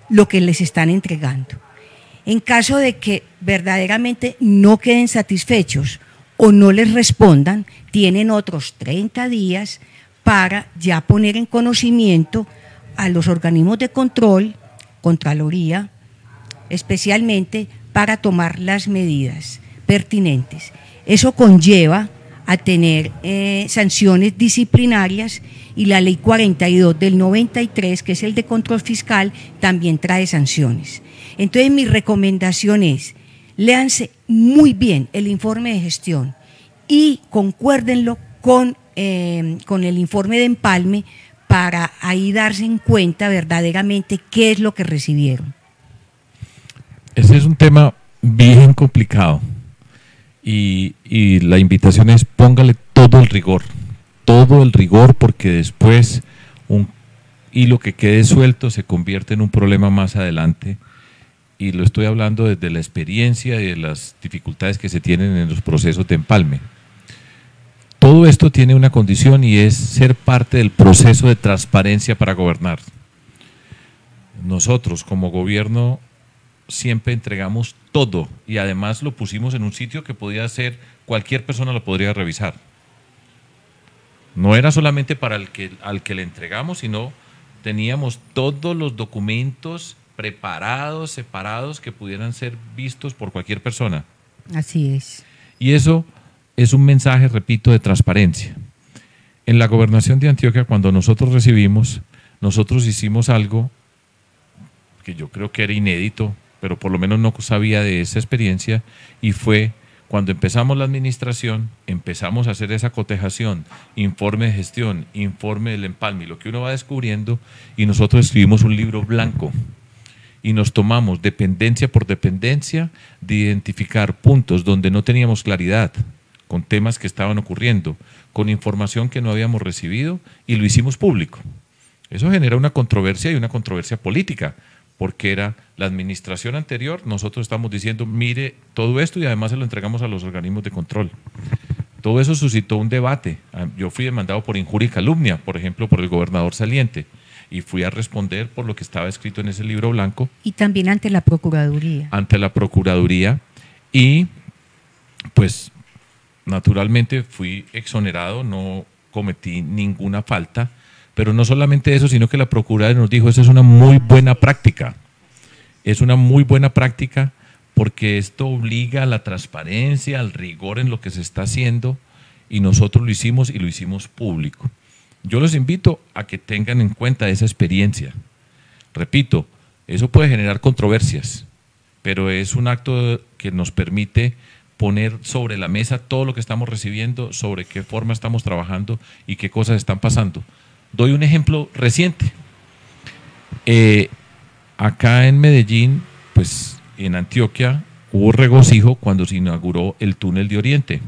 lo que les están entregando. En caso de que verdaderamente no queden satisfechos o no les respondan, tienen otros 30 días para ya poner en conocimiento a los organismos de control, Contraloría, especialmente para tomar las medidas pertinentes. Eso conlleva a tener sanciones disciplinarias, y la ley 42 del 93, que es el de control fiscal, también trae sanciones. Entonces mi recomendación es, léanse muy bien el informe de gestión y concuérdenlo con el informe de empalme para ahí darse en cuenta verdaderamente qué es lo que recibieron. Ese es un tema bien complicado. Y la invitación es póngale todo el rigor, porque después un hilo que quede suelto se convierte en un problema más adelante, y lo estoy hablando desde la experiencia y de las dificultades que se tienen en los procesos de empalme. Todo esto tiene una condición y es ser parte del proceso de transparencia para gobernar. Nosotros como gobierno siempre entregamos todo y además lo pusimos en un sitio que podía ser, cualquier persona lo podría revisar. No era solamente para al que le entregamos, sino teníamos todos los documentos preparados, separados, que pudieran ser vistos por cualquier persona. Así es. Y eso es un mensaje, repito, de transparencia. En la gobernación de Antioquia, cuando nosotros recibimos, nosotros hicimos algo que yo creo que era inédito, pero por lo menos no sabía de esa experiencia, y fue cuando empezamos la administración, empezamos a hacer esa cotejación, informe de gestión, informe del empalme, lo que uno va descubriendo, y nosotros escribimos un libro blanco y nos tomamos dependencia por dependencia de identificar puntos donde no teníamos claridad, con temas que estaban ocurriendo, con información que no habíamos recibido, y lo hicimos público. Eso genera una controversia, y una controversia política, porque era la administración anterior, nosotros estamos diciendo, mire todo esto, y además se lo entregamos a los organismos de control. Todo eso suscitó un debate. Yo fui demandado por injuria y calumnia, por ejemplo, por el gobernador saliente, y fui a responder por lo que estaba escrito en ese libro blanco. Y también ante la Procuraduría. Ante la Procuraduría, y pues naturalmente fui exonerado, no cometí ninguna falta. Pero no solamente eso, sino que la Procuraduría nos dijo, eso es una muy buena práctica. Es una muy buena práctica porque esto obliga a la transparencia, al rigor en lo que se está haciendo, y nosotros lo hicimos, y lo hicimos público. Yo los invito a que tengan en cuenta esa experiencia. Repito, eso puede generar controversias, pero es un acto que nos permite poner sobre la mesa todo lo que estamos recibiendo, sobre qué forma estamos trabajando y qué cosas están pasando. Doy un ejemplo reciente. Acá en Medellín, pues en Antioquia, hubo regocijo cuando se inauguró el túnel de Oriente,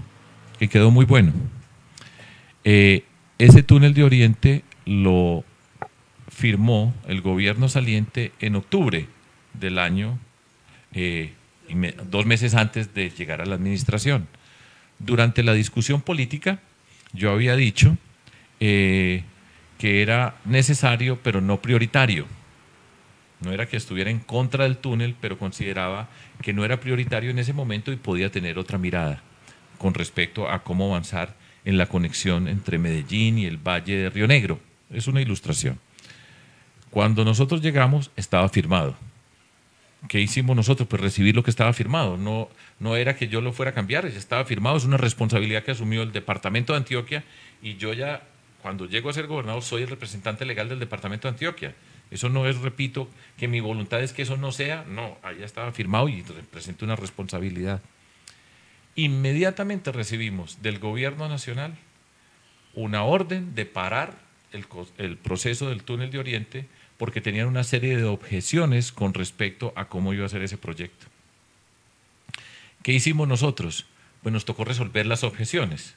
que quedó muy bueno. Ese túnel de Oriente lo firmó el gobierno saliente en octubre del año, 2 meses antes de llegar a la administración. Durante la discusión política, yo había dicho que era necesario, pero no prioritario. No era que estuviera en contra del túnel, pero consideraba que no era prioritario en ese momento y podía tener otra mirada con respecto a cómo avanzar en la conexión entre Medellín y el Valle de Río Negro. Es una ilustración. Cuando nosotros llegamos, estaba firmado. ¿Qué hicimos nosotros? Pues recibir lo que estaba firmado. No era que yo lo fuera a cambiar, ya estaba firmado. Es una responsabilidad que asumió el departamento de Antioquia, y yo ya, cuando llego a ser gobernador, soy el representante legal del departamento de Antioquia. Eso no es, repito, que mi voluntad es que eso no sea, no, allá estaba firmado y representa una responsabilidad. Inmediatamente recibimos del gobierno nacional una orden de parar el proceso del túnel de Oriente, porque tenían una serie de objeciones con respecto a cómo iba a ser ese proyecto. ¿Qué hicimos nosotros? Pues nos tocó resolver las objeciones.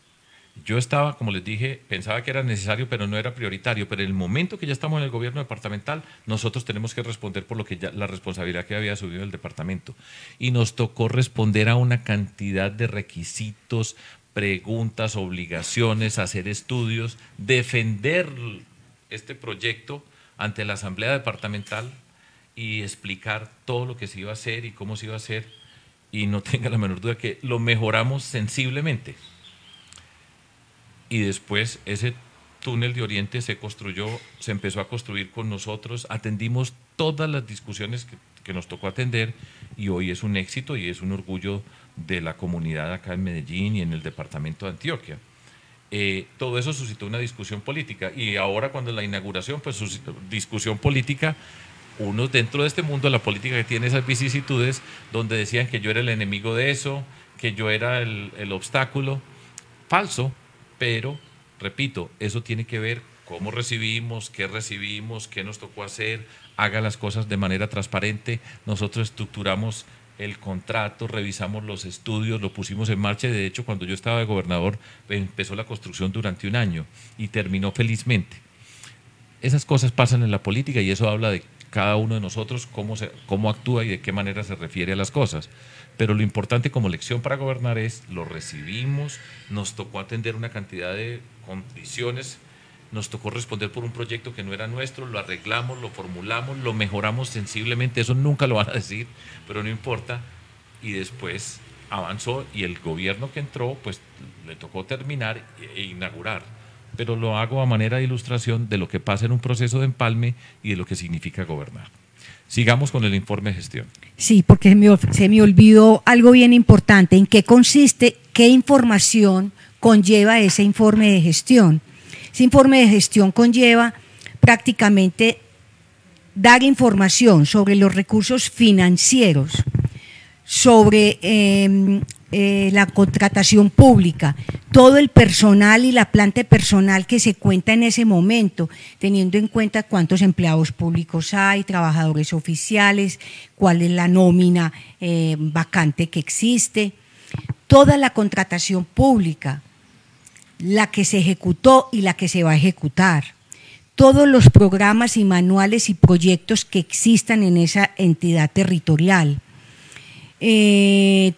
Yo estaba, como les dije, pensaba que era necesario, pero no era prioritario. Pero en el momento que ya estamos en el gobierno departamental, nosotros tenemos que responder por lo que ya, la responsabilidad que había subido el departamento. Y nos tocó responder a una cantidad de requisitos, preguntas, obligaciones, hacer estudios, defender este proyecto ante la Asamblea Departamental y explicar todo lo que se iba a hacer y cómo se iba a hacer. Y no tenga la menor duda que lo mejoramos sensiblemente. Y después ese túnel de Oriente se construyó, se empezó a construir con nosotros, atendimos todas las discusiones que nos tocó atender, y hoy es un éxito y es un orgullo de la comunidad acá en Medellín y en el departamento de Antioquia. Todo eso suscitó una discusión política, y ahora cuando la inauguración, pues discusión política, uno dentro de este mundo de la política que tiene esas vicisitudes, donde decían que yo era el enemigo de eso, que yo era el obstáculo. Falso. Pero, repito, eso tiene que ver cómo recibimos, qué nos tocó hacer, haga las cosas de manera transparente. Nosotros estructuramos el contrato, revisamos los estudios, lo pusimos en marcha. De hecho, cuando yo estaba de gobernador, empezó la construcción durante 1 año y terminó felizmente. Esas cosas pasan en la política, y eso habla de cada uno de nosotros, cómo actúa y de qué manera se refiere a las cosas. Pero lo importante como lección para gobernar es, lo recibimos, nos tocó atender una cantidad de condiciones, nos tocó responder por un proyecto que no era nuestro, lo arreglamos, lo formulamos, lo mejoramos sensiblemente, eso nunca lo van a decir, pero no importa, y después avanzó, y el gobierno que entró, pues le tocó terminar e inaugurar. Pero lo hago a manera de ilustración de lo que pasa en un proceso de empalme y de lo que significa gobernar. Sigamos con el informe de gestión. Sí, porque se me olvidó algo bien importante. ¿En qué consiste, qué información conlleva ese informe de gestión? Ese informe de gestión conlleva prácticamente dar información sobre los recursos financieros, sobre la contratación pública, todo el personal y la planta de personal que se cuenta en ese momento, teniendo en cuenta cuántos empleados públicos hay, trabajadores oficiales, cuál es la nómina vacante que existe, toda la contratación pública, la que se ejecutó y la que se va a ejecutar, todos los programas y manuales y proyectos que existan en esa entidad territorial,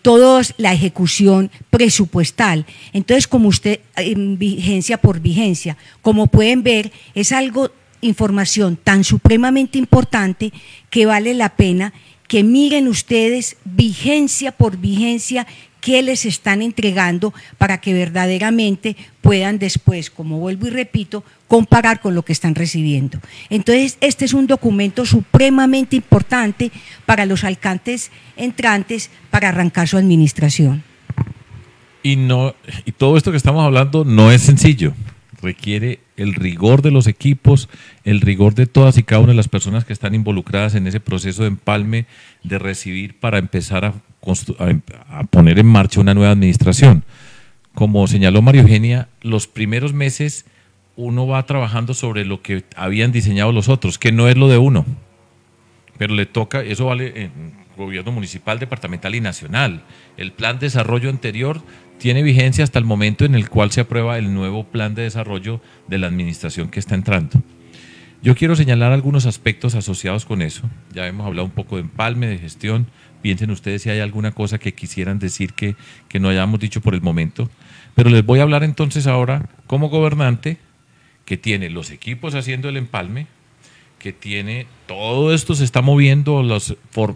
toda la ejecución presupuestal. Entonces, como usted, vigencia por vigencia, como pueden ver, es algo, información tan supremamente importante que vale la pena que miren ustedes vigencia por vigencia qué les están entregando para que verdaderamente puedan después, como vuelvo y repito, comparar con lo que están recibiendo. Entonces, este es un documento supremamente importante para los alcaldes entrantes para arrancar su administración. Y todo esto que estamos hablando no es sencillo. Requiere el rigor de los equipos, el rigor de todas y cada una de las personas que están involucradas en ese proceso de empalme, de recibir para empezar a poner en marcha una nueva administración. Como señaló María Eugenia, los primeros meses uno va trabajando sobre lo que habían diseñado los otros, que no es lo de uno, pero le toca, eso vale en gobierno municipal, departamental y nacional. El plan de desarrollo anterior tiene vigencia hasta el momento en el cual se aprueba el nuevo plan de desarrollo de la administración que está entrando. Yo quiero señalar algunos aspectos asociados con eso. Ya hemos hablado un poco de empalme, de gestión. Piensen ustedes si hay alguna cosa que quisieran decir que no hayamos dicho por el momento. Pero les voy a hablar entonces ahora como gobernante que tiene los equipos haciendo el empalme, que tiene todo esto se está moviendo,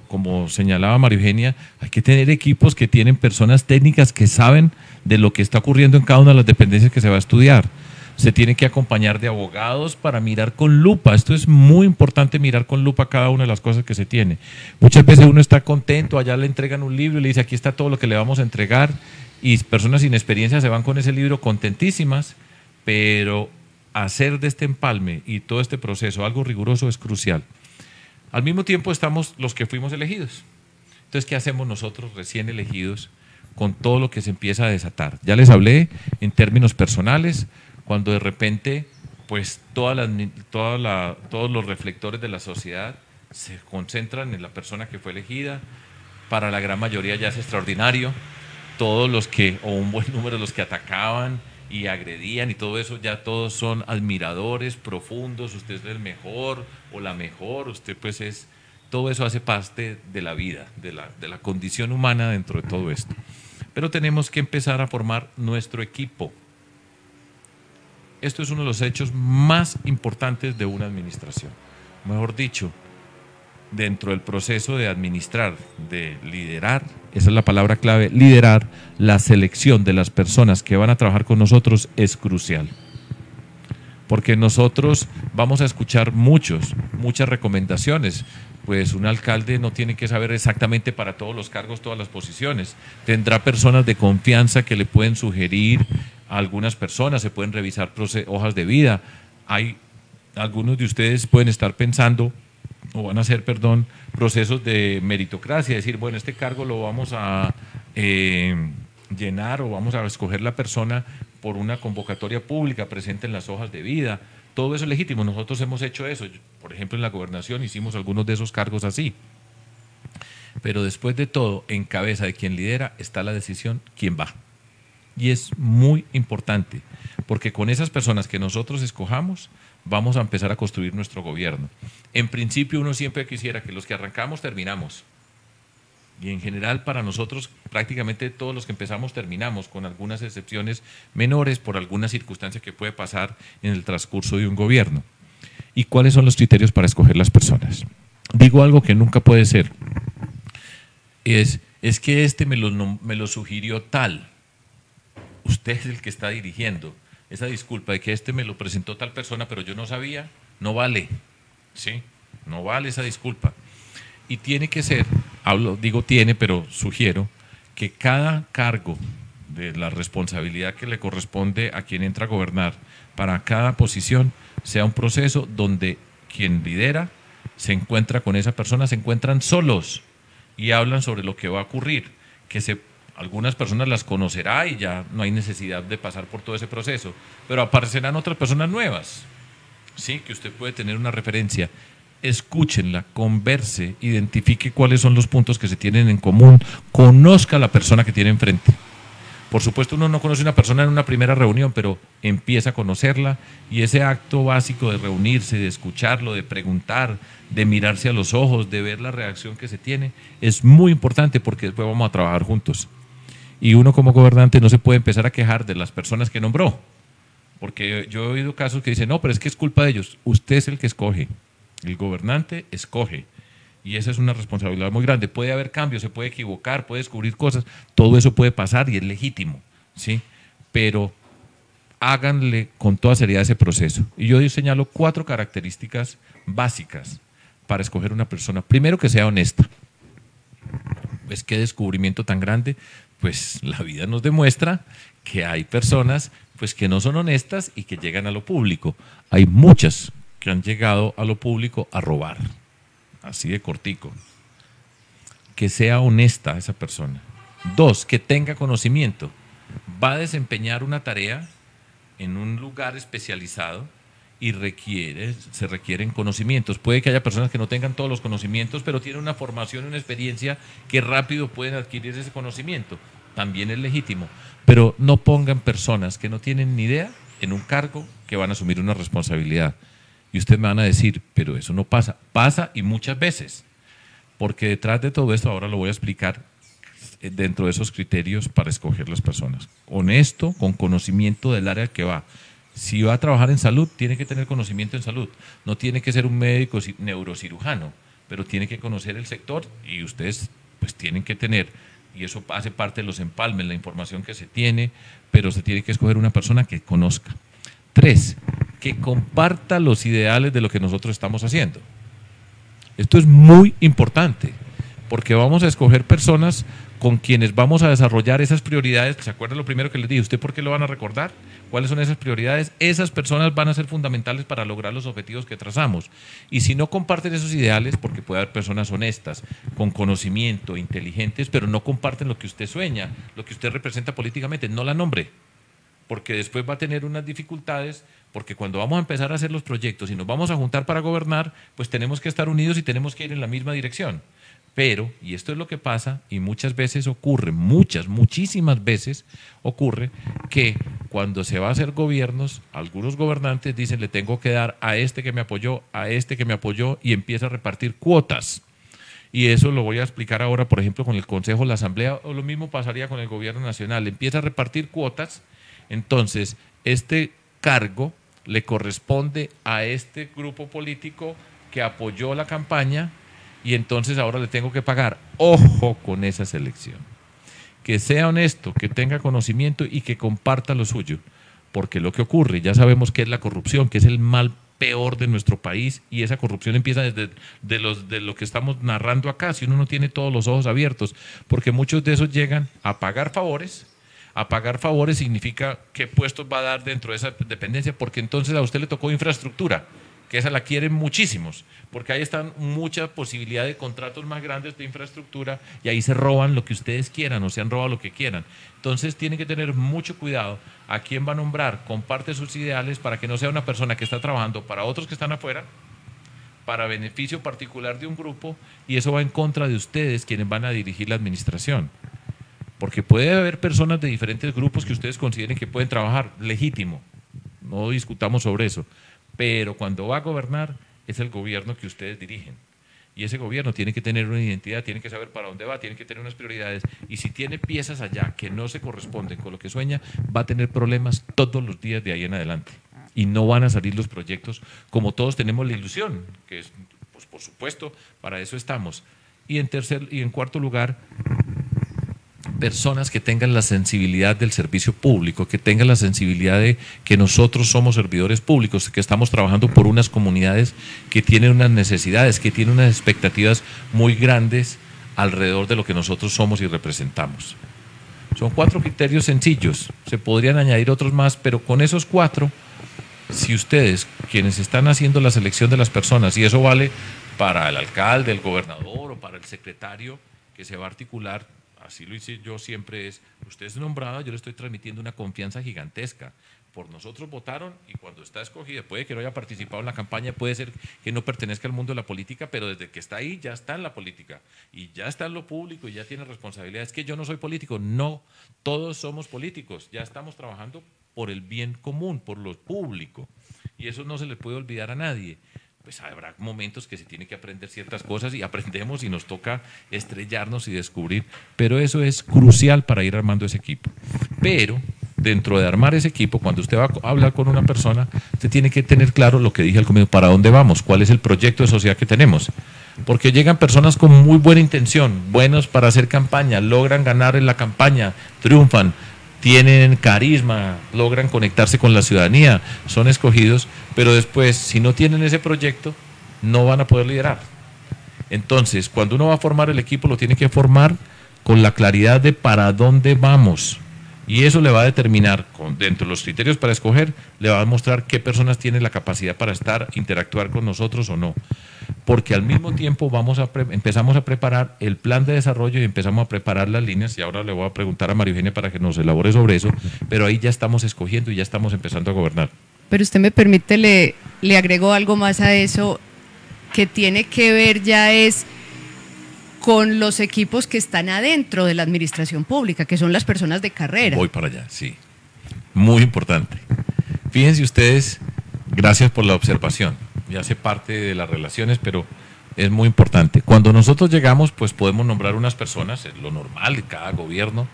como señalaba María Eugenia, hay que tener equipos que tienen personas técnicas que saben de lo que está ocurriendo en cada una de las dependencias que se va a estudiar. Se tiene que acompañar de abogados para mirar con lupa. Esto es muy importante, mirar con lupa cada una de las cosas que se tiene. Muchas veces uno está contento, allá le entregan un libro y le dice aquí está todo lo que le vamos a entregar, y personas sin experiencia se van con ese libro contentísimas, pero hacer de este empalme y todo este proceso algo riguroso es crucial. Al mismo tiempo estamos los que fuimos elegidos. Entonces, ¿qué hacemos nosotros recién elegidos con todo lo que se empieza a desatar? Ya les hablé en términos personales, cuando de repente pues todos los reflectores de la sociedad se concentran en la persona que fue elegida. Para la gran mayoría ya es extraordinario. Todos los que, o un buen número de los que atacaban y agredían y todo eso, ya todos son admiradores profundos, usted es el mejor o la mejor, usted pues es, todo eso hace parte de la vida, de la condición humana dentro de todo esto. Pero tenemos que empezar a formar nuestro equipo. Esto es uno de los hechos más importantes de una administración. Mejor dicho, dentro del proceso de administrar, de liderar, esa es la palabra clave, liderar, la selección de las personas que van a trabajar con nosotros es crucial. Porque nosotros vamos a escuchar muchas recomendaciones. Pues un alcalde no tiene que saber exactamente para todos los cargos, todas las posiciones. Tendrá personas de confianza que le pueden sugerir a algunas personas, se pueden revisar hojas de vida. Algunos de ustedes pueden estar pensando, o van a hacer, procesos de meritocracia, decir, bueno, este cargo lo vamos a llenar o vamos a escoger la persona por una convocatoria pública, presenten las hojas de vida. Todo eso es legítimo, nosotros hemos hecho eso. Por ejemplo, en la gobernación hicimos algunos de esos cargos así. Pero después de todo, en cabeza de quien lidera está la decisión, quién va. Y es muy importante, porque con esas personas que nosotros escojamos, vamos a empezar a construir nuestro gobierno. En principio uno siempre quisiera que los que arrancamos terminamos. Y en general para nosotros prácticamente todos los que empezamos terminamos, con algunas excepciones menores por alguna circunstancia que puede pasar en el transcurso de un gobierno. ¿Y cuáles son los criterios para escoger las personas? Digo algo que nunca puede ser. Es que este me lo sugirió tal. Usted es el que está dirigiendo. Esa disculpa de que este me lo presentó tal persona, pero yo no sabía, no vale. ¿Sí? No vale esa disculpa. Y tiene que ser, digo tiene, pero sugiero que cada cargo de la responsabilidad que le corresponde a quien entra a gobernar para cada posición sea un proceso donde quien lidera se encuentra con esa persona, se encuentran solos y hablan sobre lo que va a ocurrir, algunas personas las conocerá y ya no hay necesidad de pasar por todo ese proceso, pero aparecerán otras personas nuevas, ¿sí? Que usted puede tener una referencia. Escúchenla, converse, identifique cuáles son los puntos que se tienen en común, conozca a la persona que tiene enfrente. Por supuesto, uno no conoce a una persona en una primera reunión, pero empieza a conocerla y ese acto básico de reunirse, de escucharlo, de preguntar, de mirarse a los ojos, de ver la reacción que se tiene, es muy importante porque después vamos a trabajar juntos. Y uno como gobernante no se puede empezar a quejar de las personas que nombró, porque yo he oído casos que dicen, no, pero es que es culpa de ellos. Usted es el que escoge, el gobernante escoge. Y esa es una responsabilidad muy grande. Puede haber cambios, se puede equivocar, puede descubrir cosas, todo eso puede pasar y es legítimo, ¿sí? Pero háganle con toda seriedad ese proceso. Y yo señalo 4 características básicas para escoger una persona. Primero, que sea honesta. Pues qué descubrimiento tan grande. Pues la vida nos demuestra que hay personas pues que no son honestas y que llegan a lo público. Hay muchas que han llegado a lo público a robar. Así de cortico. Que sea honesta esa persona. 2, que tenga conocimiento. Va a desempeñar una tarea en un lugar especializado y se requieren conocimientos. Puede que haya personas que no tengan todos los conocimientos, pero tienen una formación, una experiencia que rápido pueden adquirir ese conocimiento. También es legítimo. Pero no pongan personas que no tienen ni idea en un cargo que van a asumir una responsabilidad. Y ustedes me van a decir, pero eso no pasa. Pasa y muchas veces. Porque detrás de todo esto, ahora lo voy a explicar dentro de esos criterios para escoger las personas. Honesto, con conocimiento del área que va. Si va a trabajar en salud, tiene que tener conocimiento en salud. No tiene que ser un médico neurocirujano, pero tiene que conocer el sector y ustedes pues tienen que tener, y eso hace parte de los empalmes, la información que se tiene, pero se tiene que escoger una persona que conozca. 3, que comparta los ideales de lo que nosotros estamos haciendo. Esto es muy importante, porque vamos a escoger personas con quienes vamos a desarrollar esas prioridades. ¿Se acuerdan lo primero que les dije? ¿Usted por qué lo van a recordar? ¿Cuáles son esas prioridades? Esas personas van a ser fundamentales para lograr los objetivos que trazamos. Y si no comparten esos ideales, porque puede haber personas honestas, con conocimiento, inteligentes, pero no comparten lo que usted sueña, lo que usted representa políticamente, no la nombre, porque después va a tener unas dificultades, porque cuando vamos a empezar a hacer los proyectos y nos vamos a juntar para gobernar, pues tenemos que estar unidos y tenemos que ir en la misma dirección. Pero, y esto es lo que pasa, y muchas veces ocurre, muchísimas veces ocurre, que cuando se va a hacer gobiernos, algunos gobernantes dicen, le tengo que dar a este que me apoyó, a este que me apoyó, y empieza a repartir cuotas. Y eso lo voy a explicar ahora, por ejemplo, con el Consejo, la Asamblea, o lo mismo pasaría con el Gobierno Nacional. Empieza a repartir cuotas, entonces este cargo le corresponde a este grupo político que apoyó la campaña, y entonces ahora le tengo que pagar. Ojo con esa selección. Que sea honesto, que tenga conocimiento y que comparta lo suyo. Porque lo que ocurre, ya sabemos que es la corrupción, que es el mal peor de nuestro país, y esa corrupción empieza desde de lo que estamos narrando acá, si uno no tiene todos los ojos abiertos, porque muchos de esos llegan a pagar favores. A pagar favores significa qué puestos va a dar dentro de esa dependencia, porque entonces a usted le tocó infraestructura, que esa la quieren muchísimos, porque ahí están mucha posibilidad de contratos más grandes de infraestructura y ahí se roban lo que ustedes quieran o se han robado lo que quieran. Entonces tienen que tener mucho cuidado a quién va a nombrar, comparte sus ideales para que no sea una persona que está trabajando para otros que están afuera, para beneficio particular de un grupo, y eso va en contra de ustedes quienes van a dirigir la administración. Porque puede haber personas de diferentes grupos que ustedes consideren que pueden trabajar, legítimo, no discutamos sobre eso. Pero cuando va a gobernar es el gobierno que ustedes dirigen. Y ese gobierno tiene que tener una identidad, tiene que saber para dónde va, tiene que tener unas prioridades. Y si tiene piezas allá que no se corresponden con lo que sueña, va a tener problemas todos los días de ahí en adelante. Y no van a salir los proyectos como todos tenemos la ilusión, que es, pues por supuesto, para eso estamos. Y en cuarto lugar, personas que tengan la sensibilidad del servicio público, que tengan la sensibilidad de que nosotros somos servidores públicos, que estamos trabajando por unas comunidades que tienen unas necesidades, que tienen unas expectativas muy grandes alrededor de lo que nosotros somos y representamos. Son 4 criterios sencillos, se podrían añadir otros más, pero con esos 4, si ustedes, quienes están haciendo la selección de las personas, y eso vale para el alcalde, el gobernador o para el secretario que se va a articular, así lo hice yo siempre, usted es nombrada, yo le estoy transmitiendo una confianza gigantesca. Por nosotros votaron y cuando está escogida, puede que no haya participado en la campaña, puede ser que no pertenezca al mundo de la política, pero desde que está ahí ya está en la política y ya está en lo público y ya tiene responsabilidad. Es que yo no soy político, no, todos somos políticos, ya estamos trabajando por el bien común, por lo público y eso no se le puede olvidar a nadie. Pues habrá momentos que se tiene que aprender ciertas cosas y aprendemos y nos toca estrellarnos y descubrir, pero eso es crucial para ir armando ese equipo. Pero dentro de armar ese equipo, cuando usted va a hablar con una persona, usted tiene que tener claro lo que dije al comienzo, para dónde vamos, cuál es el proyecto de sociedad que tenemos. Porque llegan personas con muy buena intención, buenos para hacer campaña, logran ganar en la campaña, triunfan, tienen carisma, logran conectarse con la ciudadanía, son escogidos, pero después, si no tienen ese proyecto, no van a poder liderar. Entonces, cuando uno va a formar el equipo, lo tiene que formar con la claridad de para dónde vamos. Y eso le va a determinar, dentro de los criterios para escoger, le va a mostrar qué personas tienen la capacidad para interactuar con nosotros o no. Porque al mismo tiempo empezamos a preparar el plan de desarrollo y empezamos a preparar las líneas, y ahora le voy a preguntar a María Eugenia para que nos elabore sobre eso, pero ahí ya estamos escogiendo y ya estamos empezando a gobernar. Pero usted me permite, le agrego algo más a eso, que tiene que ver ya es con los equipos que están adentro de la administración pública, que son las personas de carrera. Voy para allá, sí. Muy importante. Fíjense ustedes, gracias por la observación. Ya hace parte de las relaciones, pero es muy importante. Cuando nosotros llegamos, pues podemos nombrar unas personas, es lo normal de cada gobierno,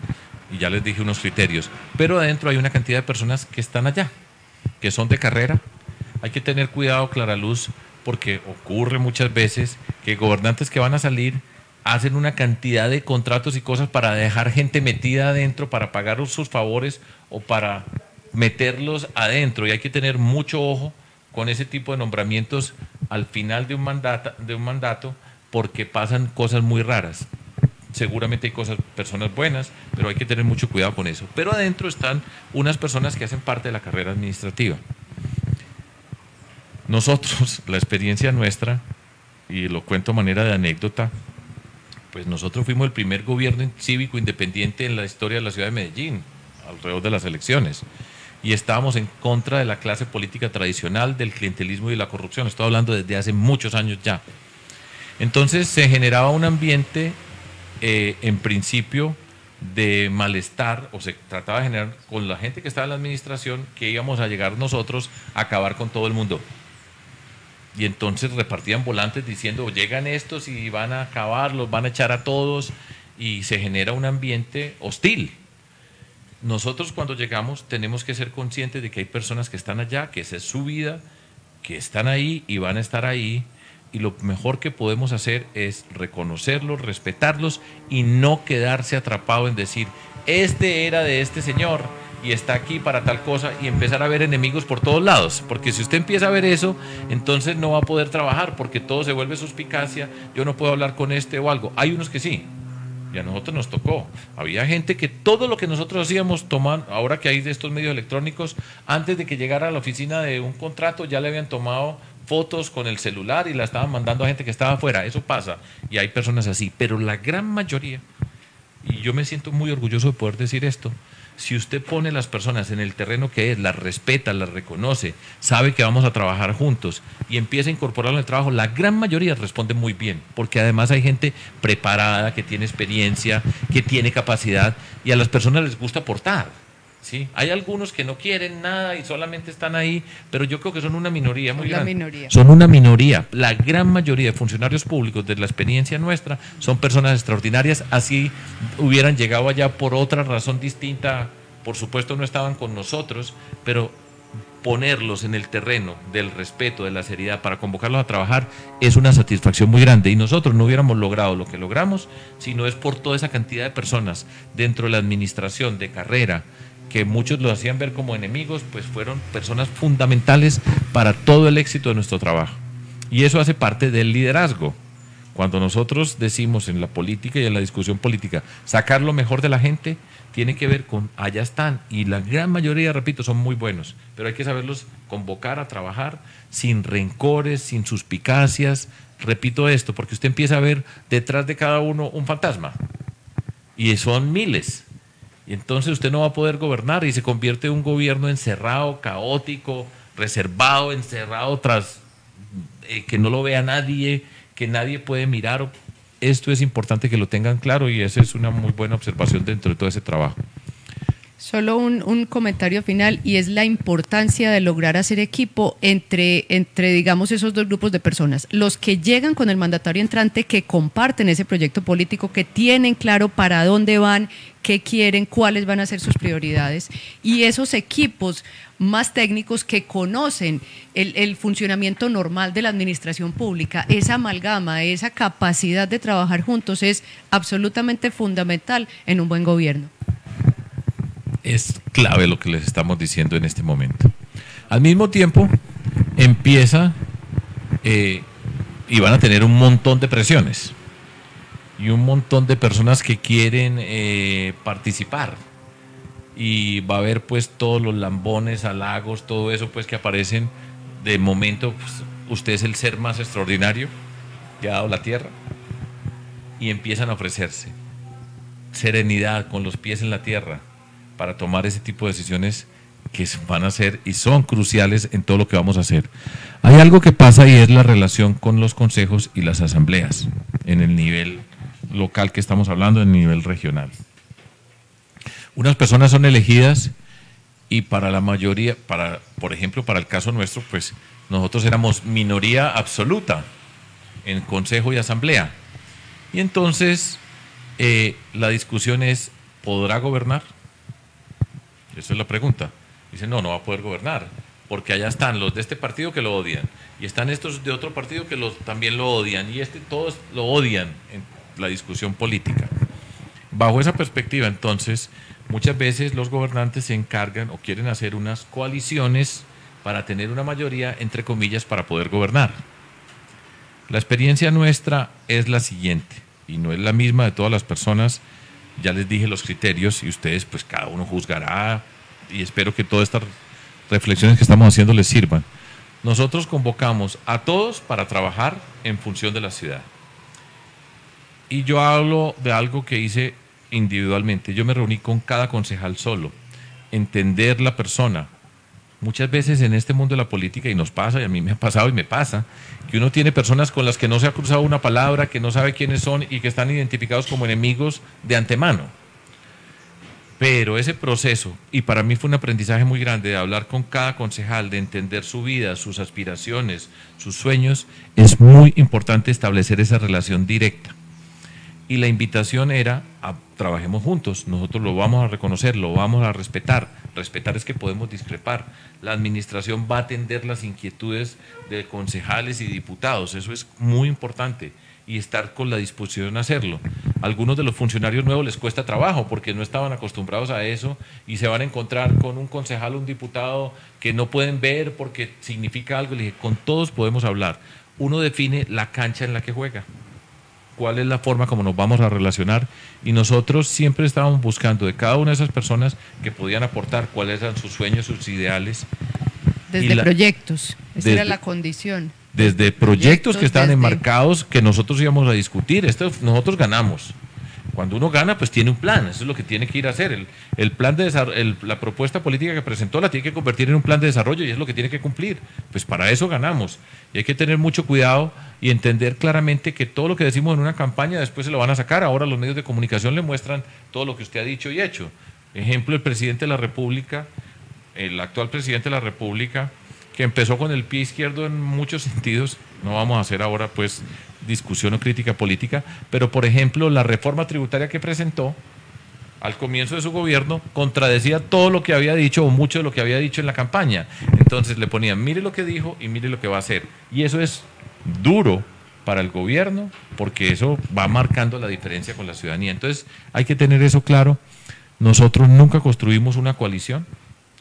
y ya les dije unos criterios, pero adentro hay una cantidad de personas que están allá, que son de carrera. Hay que tener cuidado, Clara Luz, porque ocurre muchas veces que gobernantes que van a salir hacen una cantidad de contratos y cosas para dejar gente metida adentro, para pagar sus favores o para meterlos adentro, y hay que tener mucho ojo con ese tipo de nombramientos al final de un mandato, porque pasan cosas muy raras. Seguramente hay personas buenas, pero hay que tener mucho cuidado con eso. Pero adentro están unas personas que hacen parte de la carrera administrativa. Nosotros, la experiencia nuestra, y lo cuento a manera de anécdota, pues nosotros fuimos el primer gobierno cívico independiente en la historia de la ciudad de Medellín, alrededor de las elecciones. Y estábamos en contra de la clase política tradicional, del clientelismo y de la corrupción. Estoy hablando desde hace muchos años ya. Entonces se generaba un ambiente, en principio, de malestar, o se trataba de generar con la gente que estaba en la administración, que íbamos a llegar nosotros a acabar con todo el mundo. Y entonces repartían volantes diciendo, llegan estos y van a acabar, los van a echar a todos, y se genera un ambiente hostil. Nosotros cuando llegamos tenemos que ser conscientes de que hay personas que están allá, que esa es su vida, que están ahí y van a estar ahí, y lo mejor que podemos hacer es reconocerlos, respetarlos y no quedarse atrapado en decir, este era de este señor y está aquí para tal cosa, y empezar a ver enemigos por todos lados, porque si usted empieza a ver eso, entonces no va a poder trabajar, porque todo se vuelve suspicacia, yo no puedo hablar con este o algo. Hay unos que sí, y a nosotros nos tocó. Había gente que todo lo que nosotros hacíamos, ahora que hay de estos medios electrónicos, antes de que llegara a la oficina de un contrato, ya le habían tomado fotos con el celular y la estaban mandando a gente que estaba afuera. Eso pasa, y hay personas así, pero la gran mayoría, y yo me siento muy orgulloso de poder decir esto, si usted pone las personas en el terreno que es, las respeta, las reconoce, sabe que vamos a trabajar juntos y empieza a incorporarlo en el trabajo, la gran mayoría responde muy bien, porque además hay gente preparada, que tiene experiencia, que tiene capacidad, y a las personas les gusta aportar. ¿Sí? Hay algunos que no quieren nada y solamente están ahí, pero yo creo que son una minoría muy grande. Son una minoría. La gran mayoría de funcionarios públicos, de la experiencia nuestra, son personas extraordinarias. Así hubieran llegado allá por otra razón distinta, por supuesto no estaban con nosotros, pero ponerlos en el terreno del respeto, de la seriedad, para convocarlos a trabajar, es una satisfacción muy grande. Y nosotros no hubiéramos logrado lo que logramos si no es por toda esa cantidad de personas dentro de la administración de carrera, que muchos los hacían ver como enemigos, pues fueron personas fundamentales para todo el éxito de nuestro trabajo. Y eso hace parte del liderazgo. Cuando nosotros decimos en la política y en la discusión política sacar lo mejor de la gente, tiene que ver con allá están, y la gran mayoría, repito, son muy buenos, pero hay que saberlos convocar a trabajar sin rencores, sin suspicacias. Repito esto porque usted empieza a ver detrás de cada uno un fantasma, y son miles, y entonces usted no va a poder gobernar y se convierte en un gobierno encerrado, caótico, reservado, encerrado tras que no lo vea nadie, que nadie puede mirar. Esto es importante que lo tengan claro, y esa es una muy buena observación dentro de todo ese trabajo. Solo un comentario final, y es la importancia de lograr hacer equipo entre, digamos, esos dos grupos de personas. Los que llegan con el mandatario entrante, que comparten ese proyecto político, que tienen claro para dónde van, qué quieren, cuáles van a ser sus prioridades, y esos equipos más técnicos que conocen el funcionamiento normal de la administración pública. Esa amalgama, esa capacidad de trabajar juntos es absolutamente fundamental en un buen gobierno. Es clave lo que les estamos diciendo en este momento. Al mismo tiempo, empieza y van a tener un montón de presiones y un montón de personas que quieren participar, y va a haber pues todos los lambones, halagos, todo eso pues que aparecen. De momento, pues, usted es el ser más extraordinario que ha dado la tierra, y empiezan a ofrecerse serenidad, con los pies en la tierra, para tomar ese tipo de decisiones que van a ser y son cruciales en todo lo que vamos a hacer. Hay algo que pasa, y es la relación con los consejos y las asambleas en el nivel local que estamos hablando, en el nivel regional. Unas personas son elegidas, y para la mayoría, por ejemplo, para el caso nuestro, pues nosotros éramos minoría absoluta en consejo y asamblea. Y entonces la discusión es, ¿podrá gobernar? Esa es la pregunta. Dicen, no, no va a poder gobernar, porque allá están los de este partido que lo odian, y están estos de otro partido que también lo odian, y todos lo odian en la discusión política. Bajo esa perspectiva, entonces, muchas veces los gobernantes se encargan o quieren hacer unas coaliciones para tener una mayoría, entre comillas, para poder gobernar. La experiencia nuestra es la siguiente, y no es la misma de todas las personas. Ya les dije los criterios, y ustedes pues cada uno juzgará, y espero que todas estas reflexiones que estamos haciendo les sirvan. Nosotros convocamos a todos para trabajar en función de la ciudad. Y yo hablo de algo que hice individualmente. Yo me reuní con cada concejal solo, entender la persona. Muchas veces en este mundo de la política, y nos pasa, y a mí me ha pasado y me pasa, que uno tiene personas con las que no se ha cruzado una palabra, que no sabe quiénes son y que están identificados como enemigos de antemano. Pero ese proceso, y para mí fue un aprendizaje muy grande, de hablar con cada concejal, de entender su vida, sus aspiraciones, sus sueños, es muy importante establecer esa relación directa. Y la invitación era trabajemos juntos, nosotros lo vamos a reconocer, lo vamos a respetar. Respetar es que podemos discrepar. La administración va a atender las inquietudes de concejales y diputados, eso es muy importante, y estar con la disposición a hacerlo. A algunos de los funcionarios nuevos les cuesta trabajo porque no estaban acostumbrados a eso, y se van a encontrar con un concejal o un diputado que no pueden ver porque significa algo. Le dije, con todos podemos hablar. Uno define la cancha en la que juega, cuál es la forma como nos vamos a relacionar, y nosotros siempre estábamos buscando de cada una de esas personas que podían aportar cuáles eran sus sueños, sus ideales. Desde proyectos, esa era la condición. Desde proyectos que estaban enmarcados, que nosotros íbamos a discutir. Nosotros ganamos. Cuando uno gana, pues tiene un plan, eso es lo que tiene que ir a hacer. El plan de la propuesta política que presentó la tiene que convertir en un plan de desarrollo, y es lo que tiene que cumplir. Pues para eso ganamos. Y hay que tener mucho cuidado y entender claramente que todo lo que decimos en una campaña después se lo van a sacar. Ahora los medios de comunicación le muestran todo lo que usted ha dicho y hecho. Ejemplo, el presidente de la República, el actual presidente de la República, que empezó con el pie izquierdo en muchos sentidos. No vamos a hacer ahora pues discusión o crítica política, pero por ejemplo la reforma tributaria que presentó al comienzo de su gobierno, contradecía todo lo que había dicho o mucho de lo que había dicho en la campaña. Entonces le ponían, mire lo que dijo y mire lo que va a hacer. Y eso es duro para el gobierno porque eso va marcando la diferencia con la ciudadanía. Entonces hay que tener eso claro. Nosotros nunca construimos una coalición.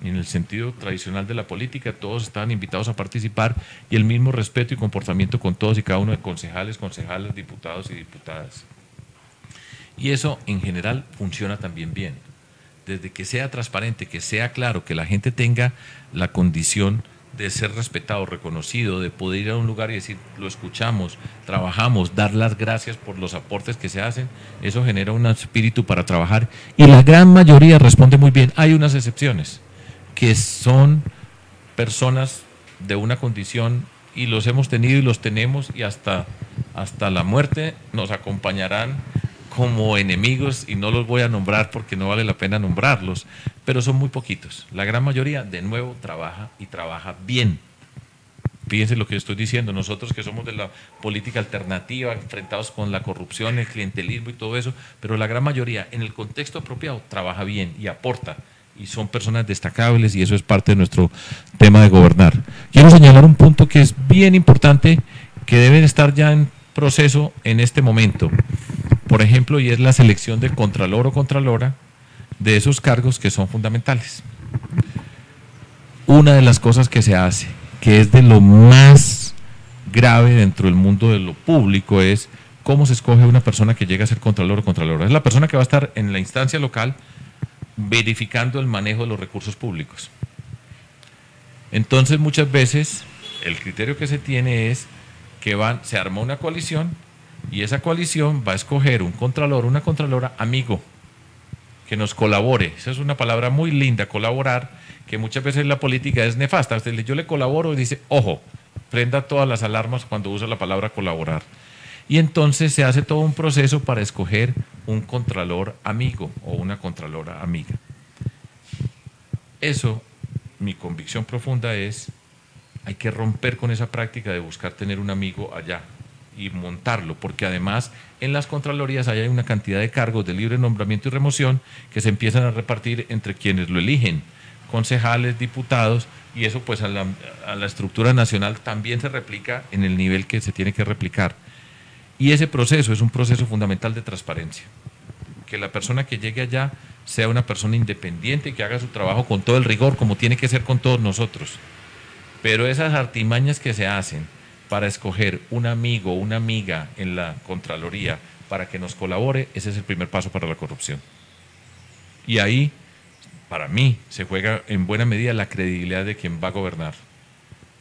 En el sentido tradicional de la política, todos estaban invitados a participar y el mismo respeto y comportamiento con todos y cada uno de concejales, concejalas, diputados y diputadas. Y eso en general funciona también bien. Desde que sea transparente, que sea claro, que la gente tenga la condición de ser respetado, reconocido, de poder ir a un lugar y decir, lo escuchamos, trabajamos, dar las gracias por los aportes que se hacen, eso genera un espíritu para trabajar y la gran mayoría responde muy bien. Hay unas excepciones que son personas de una condición y los hemos tenido y los tenemos y hasta la muerte nos acompañarán como enemigos y no los voy a nombrar porque no vale la pena nombrarlos, pero son muy poquitos. La gran mayoría, de nuevo, trabaja y trabaja bien. Fíjense lo que estoy diciendo, nosotros que somos de la política alternativa, enfrentados con la corrupción, el clientelismo y todo eso, pero la gran mayoría, en el contexto apropiado, trabaja bien y aporta. Y son personas destacables y eso es parte de nuestro tema de gobernar. Quiero señalar un punto que es bien importante, que debe estar ya en proceso en este momento, por ejemplo, y es la selección del contralor o contralora de esos cargos que son fundamentales. Una de las cosas que se hace, que es de lo más grave dentro del mundo de lo público, es cómo se escoge una persona que llega a ser contralor o contralora. Es la persona que va a estar en la instancia local verificando el manejo de los recursos públicos. Entonces muchas veces el criterio que se tiene es que se arma una coalición y esa coalición va a escoger un contralor, una contralora amigo, que nos colabore. Esa es una palabra muy linda, colaborar, que muchas veces la política es nefasta. Yo le colaboro y dice, ojo, prenda todas las alarmas cuando usa la palabra colaborar. Y entonces se hace todo un proceso para escoger un contralor amigo o una contralora amiga. Eso, mi convicción profunda es, hay que romper con esa práctica de buscar tener un amigo allá y montarlo, porque además en las contralorías hay una cantidad de cargos de libre nombramiento y remoción que se empiezan a repartir entre quienes lo eligen, concejales, diputados, y eso pues a la estructura nacional también se replica en el nivel que se tiene que replicar. Y ese proceso es un proceso fundamental de transparencia. Que la persona que llegue allá sea una persona independiente, que haga su trabajo con todo el rigor, como tiene que ser con todos nosotros. Pero esas artimañas que se hacen para escoger un amigo o una amiga en la Contraloría para que nos colabore, ese es el primer paso para la corrupción. Y ahí, para mí, se juega en buena medida la credibilidad de quien va a gobernar.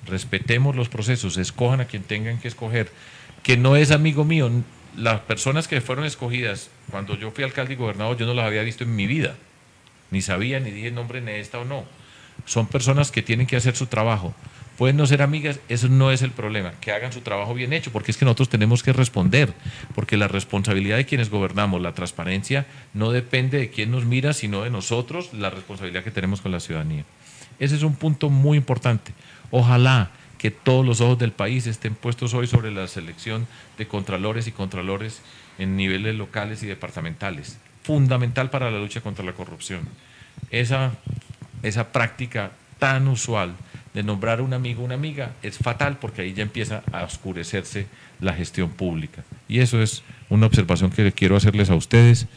Respetemos los procesos, escojan a quien tengan que escoger, que no es amigo mío. Las personas que fueron escogidas, cuando yo fui alcalde y gobernador, yo no las había visto en mi vida, ni sabía, ni dije nombre en esta o no. Son personas que tienen que hacer su trabajo. Pueden no ser amigas, eso no es el problema, que hagan su trabajo bien hecho, porque es que nosotros tenemos que responder, porque la responsabilidad de quienes gobernamos, la transparencia, no depende de quién nos mira, sino de nosotros, la responsabilidad que tenemos con la ciudadanía. Ese es un punto muy importante. Ojalá que todos los ojos del país estén puestos hoy sobre la selección de contralores y contralores en niveles locales y departamentales. Fundamental para la lucha contra la corrupción. Esa práctica tan usual de nombrar un amigo o una amiga es fatal, porque ahí ya empieza a oscurecerse la gestión pública. Y eso es una observación que quiero hacerles a ustedes,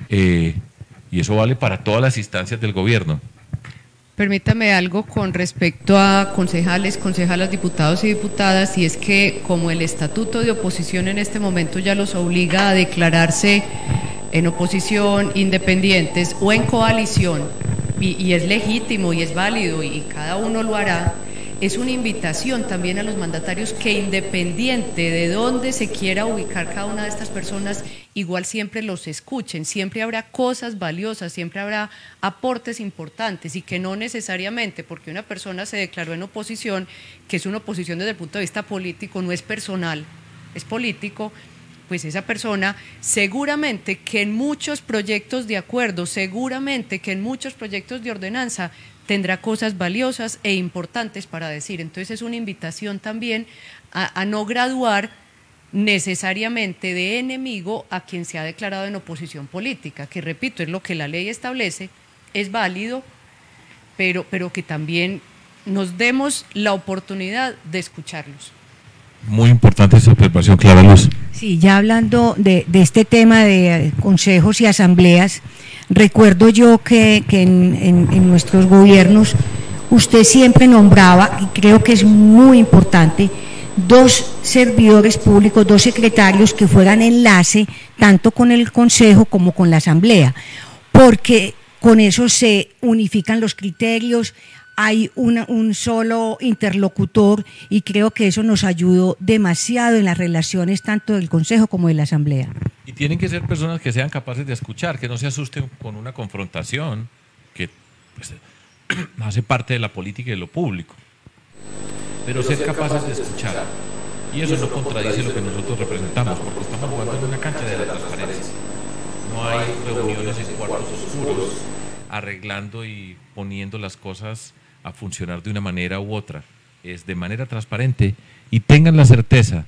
y eso vale para todas las instancias del gobierno. Permítame algo con respecto a concejales, concejalas, diputados y diputadas, y es que como el estatuto de oposición en este momento ya los obliga a declararse en oposición, independientes o en coalición, y es legítimo y es válido y cada uno lo hará, es una invitación también a los mandatarios que, independiente de dónde se quiera ubicar cada una de estas personas, igual siempre los escuchen, siempre habrá cosas valiosas, siempre habrá aportes importantes, y que no necesariamente porque una persona se declaró en oposición, que es una oposición desde el punto de vista político, no es personal, es político, pues esa persona seguramente que en muchos proyectos de acuerdo, seguramente que en muchos proyectos de ordenanza tendrá cosas valiosas e importantes para decir. Entonces es una invitación también a no graduar necesariamente de enemigo a quien se ha declarado en oposición política, que repito, es lo que la ley establece, es válido, pero que también nos demos la oportunidad de escucharlos. Muy importante esa observación, Clara Luz. Sí, ya hablando de este tema de consejos y asambleas, recuerdo yo que en nuestros gobiernos usted siempre nombraba, y creo que es muy importante, 2 servidores públicos, 2 secretarios que fueran enlace tanto con el Consejo como con la Asamblea, porque con eso se unifican los criterios, hay un solo interlocutor y creo que eso nos ayudó demasiado en las relaciones tanto del Consejo como de la Asamblea. Y tienen que ser personas que sean capaces de escuchar, que no se asusten con una confrontación que pues, hace parte de la política y de lo público, pero ser capaces de escuchar. Y eso no contradice lo que nosotros representamos, porque estamos jugando en una cancha de la transparencia. No hay reuniones en cuartos oscuros arreglando y poniendo las cosas a funcionar de una manera u otra. Es de manera transparente y tengan la certeza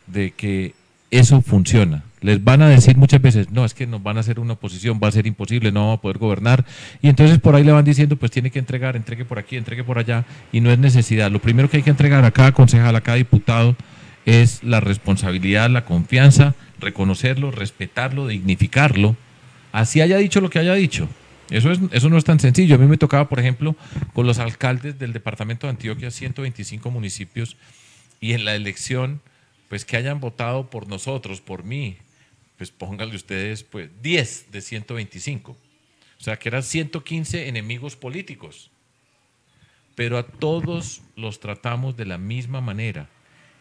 de que eso funciona. Les van a decir muchas veces, no, es que nos van a hacer una oposición, va a ser imposible, no vamos a poder gobernar, y entonces por ahí le van diciendo, pues tiene que entregar, entregue por aquí, entregue por allá, y no es necesidad. Lo primero que hay que entregar a cada concejal, a cada diputado, es la responsabilidad, la confianza, reconocerlo, respetarlo, dignificarlo, así haya dicho lo que haya dicho. Eso no es tan sencillo. A mí me tocaba, por ejemplo, con los alcaldes del departamento de Antioquia, 125 municipios, y en la elección, pues que hayan votado por nosotros, por mí, pues pónganle ustedes pues 10 de 125. O sea, que eran 115 enemigos políticos. Pero a todos los tratamos de la misma manera.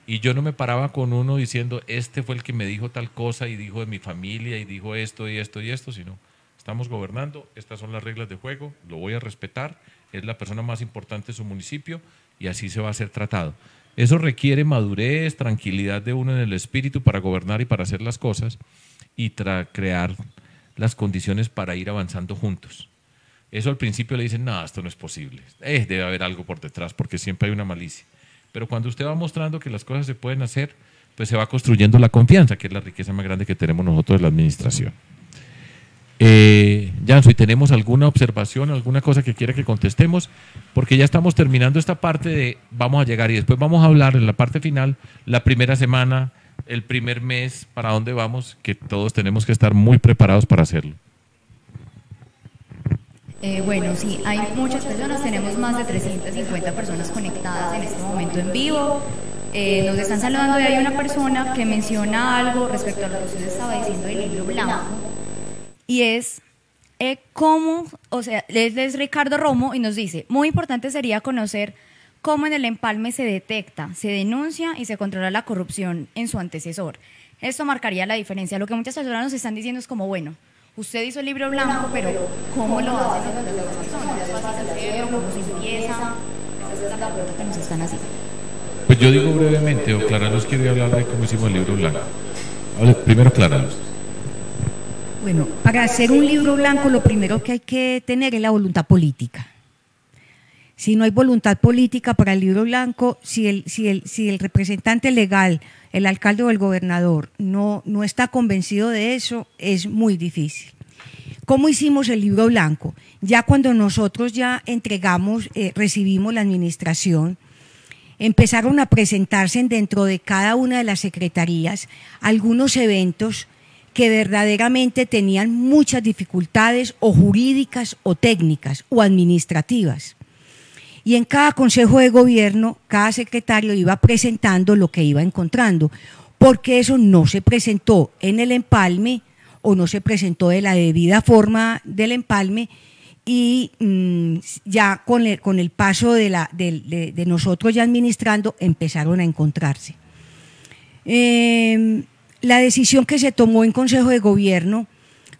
Y yo no me paraba con uno diciendo, este fue el que me dijo tal cosa y dijo de mi familia y dijo esto y esto y esto, sino estamos gobernando, estas son las reglas de juego, lo voy a respetar, es la persona más importante de su municipio y así se va a ser tratado. Eso requiere madurez, tranquilidad de uno en el espíritu para gobernar y para hacer las cosas y crear las condiciones para ir avanzando juntos. Eso al principio le dicen, no, esto no es posible, debe haber algo por detrás porque siempre hay una malicia. Pero cuando usted va mostrando que las cosas se pueden hacer, pues se va construyendo la confianza, que es la riqueza más grande que tenemos nosotros de la administración. Janso, ¿y tenemos alguna observación, alguna cosa que quiera que contestemos? Porque ya estamos terminando esta parte de vamos a llegar y después vamos a hablar en la parte final, la primera semana, el primer mes, para dónde vamos, que todos tenemos que estar muy preparados para hacerlo. Bueno, sí, hay muchas personas, tenemos más de 350 personas conectadas en este momento en vivo. Nos están saludando y hay una persona que menciona algo respecto a lo que usted estaba diciendo del libro blanco. Y es cómo, o sea, es Ricardo Romo y nos dice, muy importante sería conocer cómo en el empalme se detecta, se denuncia y se controla la corrupción en su antecesor. Esto marcaría la diferencia. Lo que muchas personas nos están diciendo es como, bueno, usted hizo el libro blanco, pero ¿cómo lo hace? ¿Es fácil hacerlo? ¿Cómo se empieza? Esa es la pregunta que nos están haciendo. Pues yo digo brevemente, o Clara Luz quiere hablar de cómo hicimos el libro blanco. Hable primero Clara Luz. Bueno, para hacer un libro blanco lo primero que hay que tener es la voluntad política. Si no hay voluntad política para el libro blanco, si el representante legal, el alcalde o el gobernador no está convencido de eso, es muy difícil. ¿Cómo hicimos el libro blanco? Ya cuando nosotros ya entregamos, recibimos la administración, empezaron a presentarse dentro de cada una de las secretarías algunos eventos que verdaderamente tenían muchas dificultades o jurídicas o técnicas o administrativas. Y en cada consejo de gobierno, cada secretario iba presentando lo que iba encontrando, porque eso no se presentó en el empalme o no se presentó de la debida forma del empalme y ya con el paso de nosotros ya administrando empezaron a encontrarse. La decisión que se tomó en Consejo de Gobierno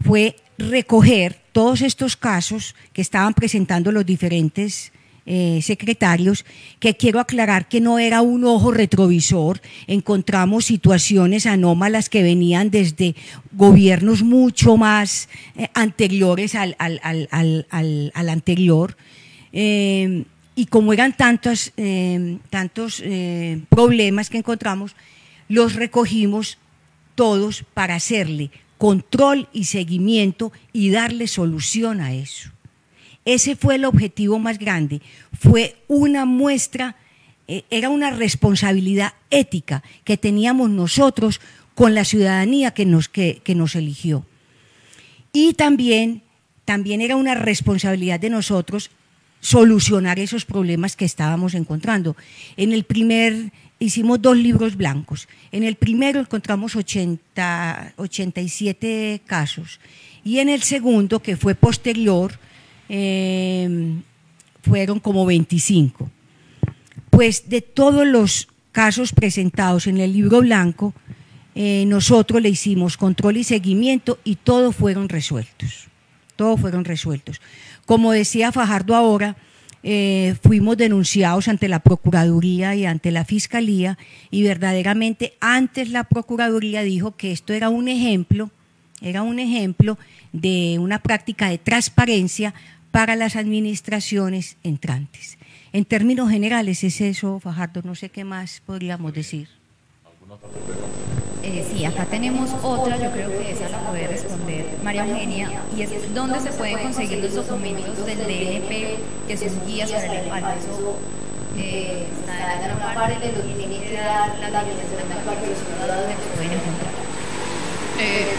fue recoger todos estos casos que estaban presentando los diferentes secretarios, que quiero aclarar que no era un ojo retrovisor, encontramos situaciones anómalas que venían desde gobiernos mucho más anteriores al anterior, y como eran tantos problemas que encontramos, los recogimos todos para hacerle control y seguimiento y darle solución a eso. Ese fue el objetivo más grande, fue una muestra, era una responsabilidad ética que teníamos nosotros con la ciudadanía que nos eligió. Y también era una responsabilidad de nosotros solucionar esos problemas que estábamos encontrando. Hicimos 2 libros blancos. En el primero encontramos 87 casos y en el segundo, que fue posterior, fueron como 25. Pues de todos los casos presentados en el libro blanco, nosotros le hicimos control y seguimiento y todos fueron resueltos. Todos fueron resueltos. Como decía Fajardo ahora, fuimos denunciados ante la Procuraduría y ante la Fiscalía y verdaderamente antes la Procuraduría dijo que esto era un ejemplo de una práctica de transparencia para las administraciones entrantes. En términos generales es eso, Fajardo, no sé qué más podríamos decir. Sí, acá tenemos otra, yo creo que esa la puede responder María Eugenia, y es dónde se pueden conseguir los documentos del DNP, que son guías para el empalme. Eso está en una parte de lo que tiene que dar la Administración de Parque de los Ciudadanos, donde se pueden encontrar.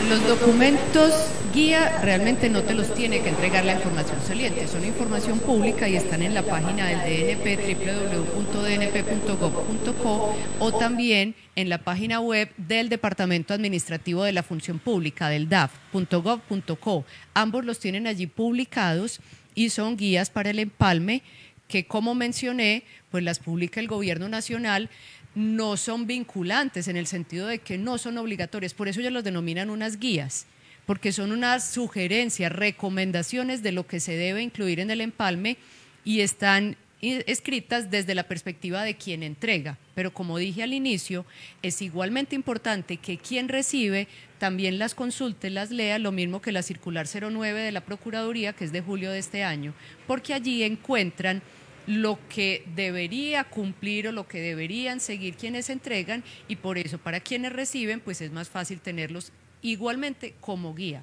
Los documentos guía realmente no te los tiene que entregar la información saliente, son información pública y están en la página del DNP, www.dnp.gov.co, o también en la página web del Departamento Administrativo de la Función Pública, del DAF.gov.co. Ambos los tienen allí publicados y son guías para el empalme que, como mencioné, pues las publica el Gobierno Nacional. No son vinculantes en el sentido de que no son obligatorias, por eso ellos los denominan unas guías, porque son unas sugerencias, recomendaciones de lo que se debe incluir en el empalme y están escritas desde la perspectiva de quien entrega. Pero como dije al inicio, es igualmente importante que quien recibe también las consulte, las lea, lo mismo que la circular 09 de la Procuraduría, que es de julio de este año, porque allí encuentran lo que debería cumplir o lo que deberían seguir quienes entregan, y por eso para quienes reciben pues es más fácil tenerlos igualmente como guía.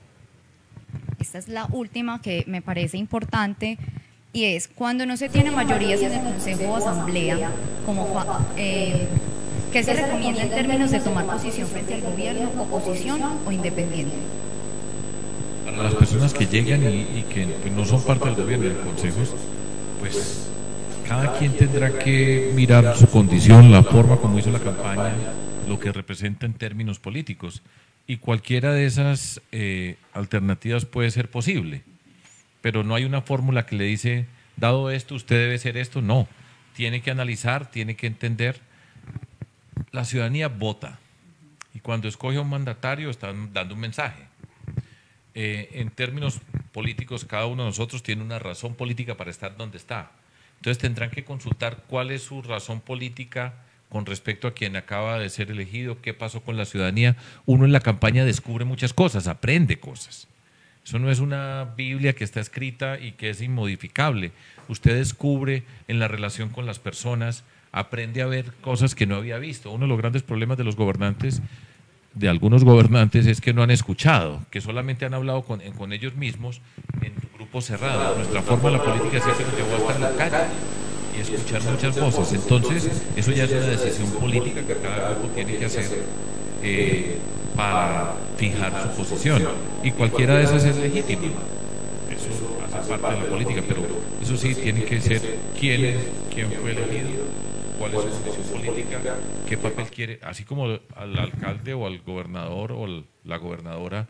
Esta es la última que me parece importante, y es cuando no se tiene mayorías en el Consejo o Asamblea, ¿qué se recomienda en términos de tomar posición frente al gobierno, oposición o independiente? Para las personas que llegan y que no son parte del gobierno, de los consejos, pues cada quien tendrá que mirar su condición, la forma como hizo la campaña, lo que representa en términos políticos. Y cualquiera de esas alternativas puede ser posible. Pero no hay una fórmula que le dice, dado esto, usted debe ser esto. No, tiene que analizar, tiene que entender. La ciudadanía vota. Y cuando escoge a un mandatario, están dando un mensaje. En términos políticos, cada uno de nosotros tiene una razón política para estar donde está. Entonces tendrán que consultar cuál es su razón política con respecto a quien acaba de ser elegido, qué pasó con la ciudadanía. Uno en la campaña descubre muchas cosas, aprende cosas. Eso no es una Biblia que está escrita y que es inmodificable. Usted descubre en la relación con las personas, aprende a ver cosas que no había visto. Uno de los grandes problemas de los gobernantes, de algunos gobernantes, es que no han escuchado, que solamente han hablado con ellos mismos en grupos cerrados. Nuestra forma de la política siempre nos llevó a estar en la calle y escuchar muchas voces. Entonces, eso ya es una decisión política que cada grupo tiene que hacer para fijar su posición. Y cualquiera de esas es legítima. Eso hace parte de la política, pero eso sí tiene que ser quién fue elegido, cuál es su condición política, qué papel quiere, así como al alcalde o al gobernador o la gobernadora,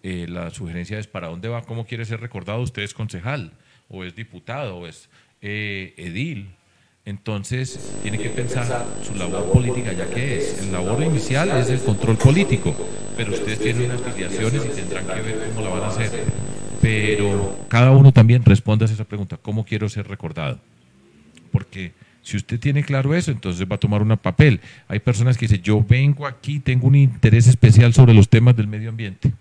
la sugerencia es para dónde va, cómo quiere ser recordado. Usted es concejal, o es diputado, o es edil. Entonces tiene que pensar su labor política, ya que es. El labor inicial es el control político, pero ustedes tienen unas filiaciones y tendrán que ver cómo la van a hacer. Pero cada uno también responde a esa pregunta, ¿cómo quiero ser recordado? Porque si usted tiene claro eso, entonces va a tomar un papel. Hay personas que dicen, yo vengo aquí, tengo un interés especial sobre los temas del medio ambiente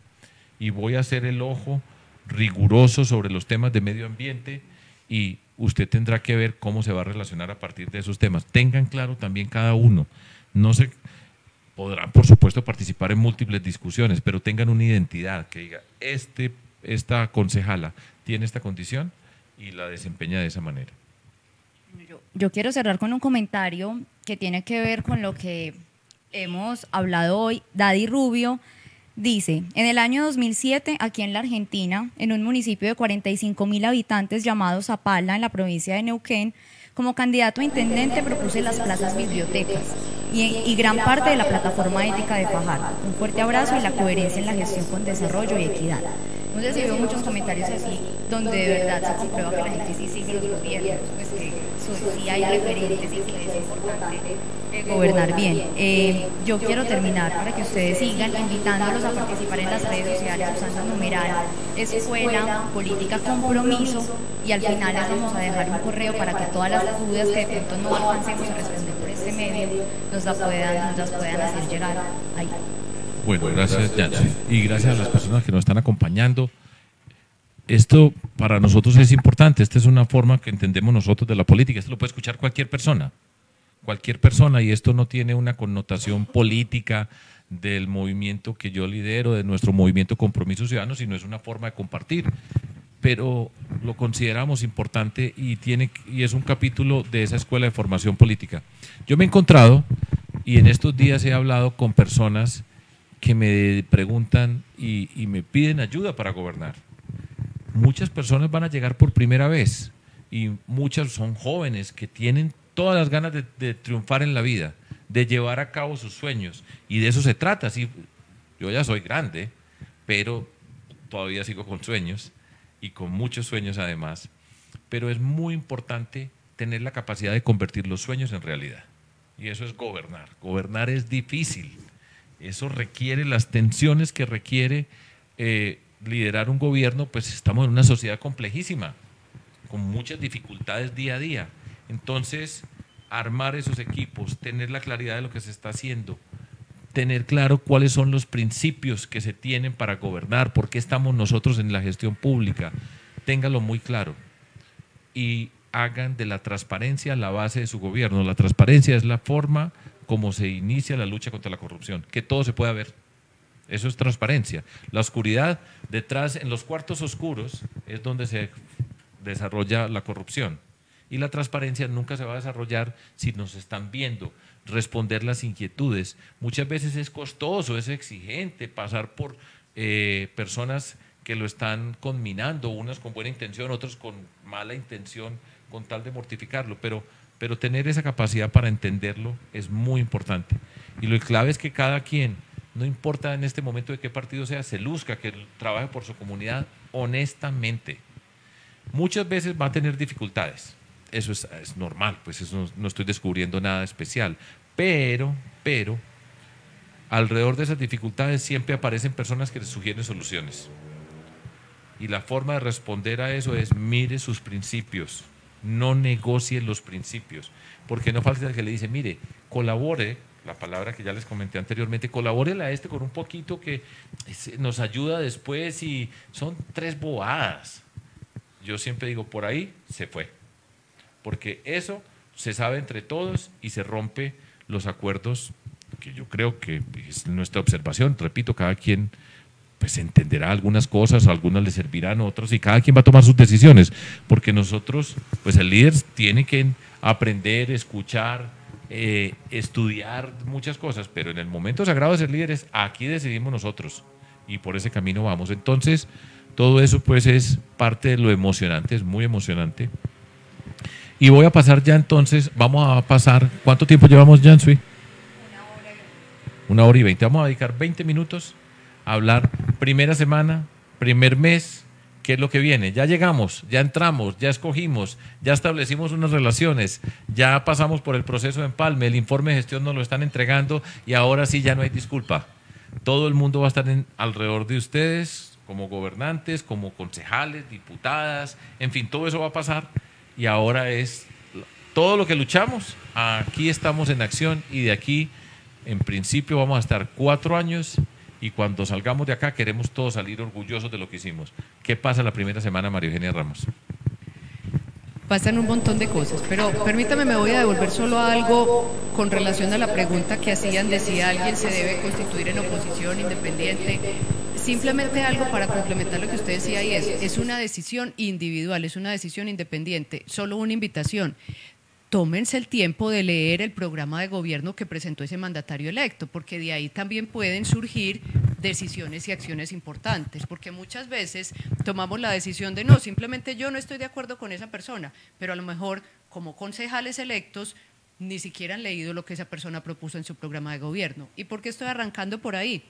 y voy a hacer el ojo riguroso sobre los temas de medio ambiente, y usted tendrá que ver cómo se va a relacionar a partir de esos temas. Tengan claro también cada uno. No se podrán, por supuesto, participar en múltiples discusiones, pero tengan una identidad que diga, esta concejala tiene esta condición y la desempeña de esa manera. Yo quiero cerrar con un comentario que tiene que ver con lo que hemos hablado hoy. Daddy Rubio dice, en el año 2007, aquí en la Argentina, en un municipio de 45.000 habitantes llamado Zapala, en la provincia de Neuquén, como candidato a intendente propuse las plazas bibliotecas y gran parte de la plataforma ética de Fajardo. Un fuerte abrazo y la coherencia en la gestión con desarrollo y equidad. Hemos recibido muchos comentarios así, donde de verdad se comprueba que la gente sí sigue los gobiernos, pues que sí hay referentes y que es importante gobernar bien. Yo quiero terminar para que ustedes sigan invitándolos a participar en las redes sociales usando el numeral Escuela Política Compromiso, y al final les vamos a dejar un correo para que todas las dudas que de pronto no alcancemos a responder por este medio nos las puedan hacer llegar ahí. Bueno, gracias, Jancy. Y gracias a las personas que nos están acompañando. Esto para nosotros es importante. Esta es una forma que entendemos nosotros de la política. Esto lo puede escuchar cualquier persona, y esto no tiene una connotación política del movimiento que yo lidero, de nuestro movimiento Compromiso Ciudadano, sino es una forma de compartir. Pero lo consideramos importante y es un capítulo de esa escuela de formación política. Yo me he encontrado, y en estos días he hablado con personas que me preguntan y me piden ayuda para gobernar. Muchas personas van a llegar por primera vez y muchas son jóvenes que tienen todas las ganas de triunfar en la vida, de llevar a cabo sus sueños, y de eso se trata. Sí, yo ya soy grande, pero todavía sigo con sueños y con muchos sueños además, pero es muy importante tener la capacidad de convertir los sueños en realidad, y eso es gobernar. Gobernar es difícil. Eso requiere las tensiones que requiere liderar un gobierno, pues estamos en una sociedad complejísima, con muchas dificultades día a día. Entonces, armar esos equipos, tener la claridad de lo que se está haciendo, tener claro cuáles son los principios que se tienen para gobernar, por qué estamos nosotros en la gestión pública, ténganlo muy claro y hagan de la transparencia la base de su gobierno. La transparencia es la forma como se inicia la lucha contra la corrupción, que todo se pueda ver. Eso es transparencia. La oscuridad, detrás, en los cuartos oscuros, es donde se desarrolla la corrupción. Y la transparencia nunca se va a desarrollar si nos están viendo, responder las inquietudes. Muchas veces es costoso, es exigente pasar por personas que lo están conminando, unas con buena intención, otros con mala intención, con tal de mortificarlo, pero tener esa capacidad para entenderlo es muy importante. Y lo clave es que cada quien, no importa en este momento de qué partido sea, se luzca, que trabaje por su comunidad honestamente. Muchas veces va a tener dificultades, eso es normal, pues eso no estoy descubriendo nada especial, pero alrededor de esas dificultades siempre aparecen personas que les sugieren soluciones. Y la forma de responder a eso es: mire sus principios, no negocie los principios, porque no falta el que le dice, mire, colabore, la palabra que ya les comenté anteriormente, colabórele a con un poquito que nos ayuda después, y son 3 bobadas. Yo siempre digo, por ahí se fue, porque eso se sabe entre todos y se rompe los acuerdos, que yo creo que es nuestra observación. Repito, cada quien pues entenderá algunas cosas, algunas le servirán, otras, y cada quien va a tomar sus decisiones, porque nosotros, pues el líder tiene que aprender, escuchar, estudiar muchas cosas, pero en el momento sagrado de ser líderes, aquí decidimos nosotros, y por ese camino vamos. Entonces, todo eso pues es parte de lo emocionante, es muy emocionante. Y voy a pasar ya entonces, vamos a pasar, ¿cuánto tiempo llevamos, Jansuy? 1 hora y 20. Vamos a dedicar 20 minutos a hablar primera semana, primer mes, qué es lo que viene. Ya llegamos, ya entramos, ya escogimos, ya establecimos unas relaciones, ya pasamos por el proceso de empalme, el informe de gestión nos lo están entregando y ahora sí ya no hay disculpa. Todo el mundo va a estar alrededor de ustedes, como gobernantes, como concejales, diputadas, en fin, todo eso va a pasar, y ahora es todo lo que luchamos, aquí estamos en acción, y de aquí en principio vamos a estar 4 años, y cuando salgamos de acá queremos todos salir orgullosos de lo que hicimos. ¿Qué pasa la primera semana, María Eugenia Ramos? pasan un montón de cosas, pero permítame, me voy a devolver solo a algo con relación a la pregunta que hacían de si alguien se debe constituir en oposición independiente. Simplemente algo para complementar lo que usted decía, y es una decisión individual, es una decisión independiente, solo una invitación. Tómense el tiempo de leer el programa de gobierno que presentó ese mandatario electo, porque de ahí también pueden surgir decisiones y acciones importantes, porque muchas veces tomamos la decisión de no, simplemente yo no estoy de acuerdo con esa persona, pero a lo mejor como concejales electos ni siquiera han leído lo que esa persona propuso en su programa de gobierno. ¿Y por qué estoy arrancando por ahí?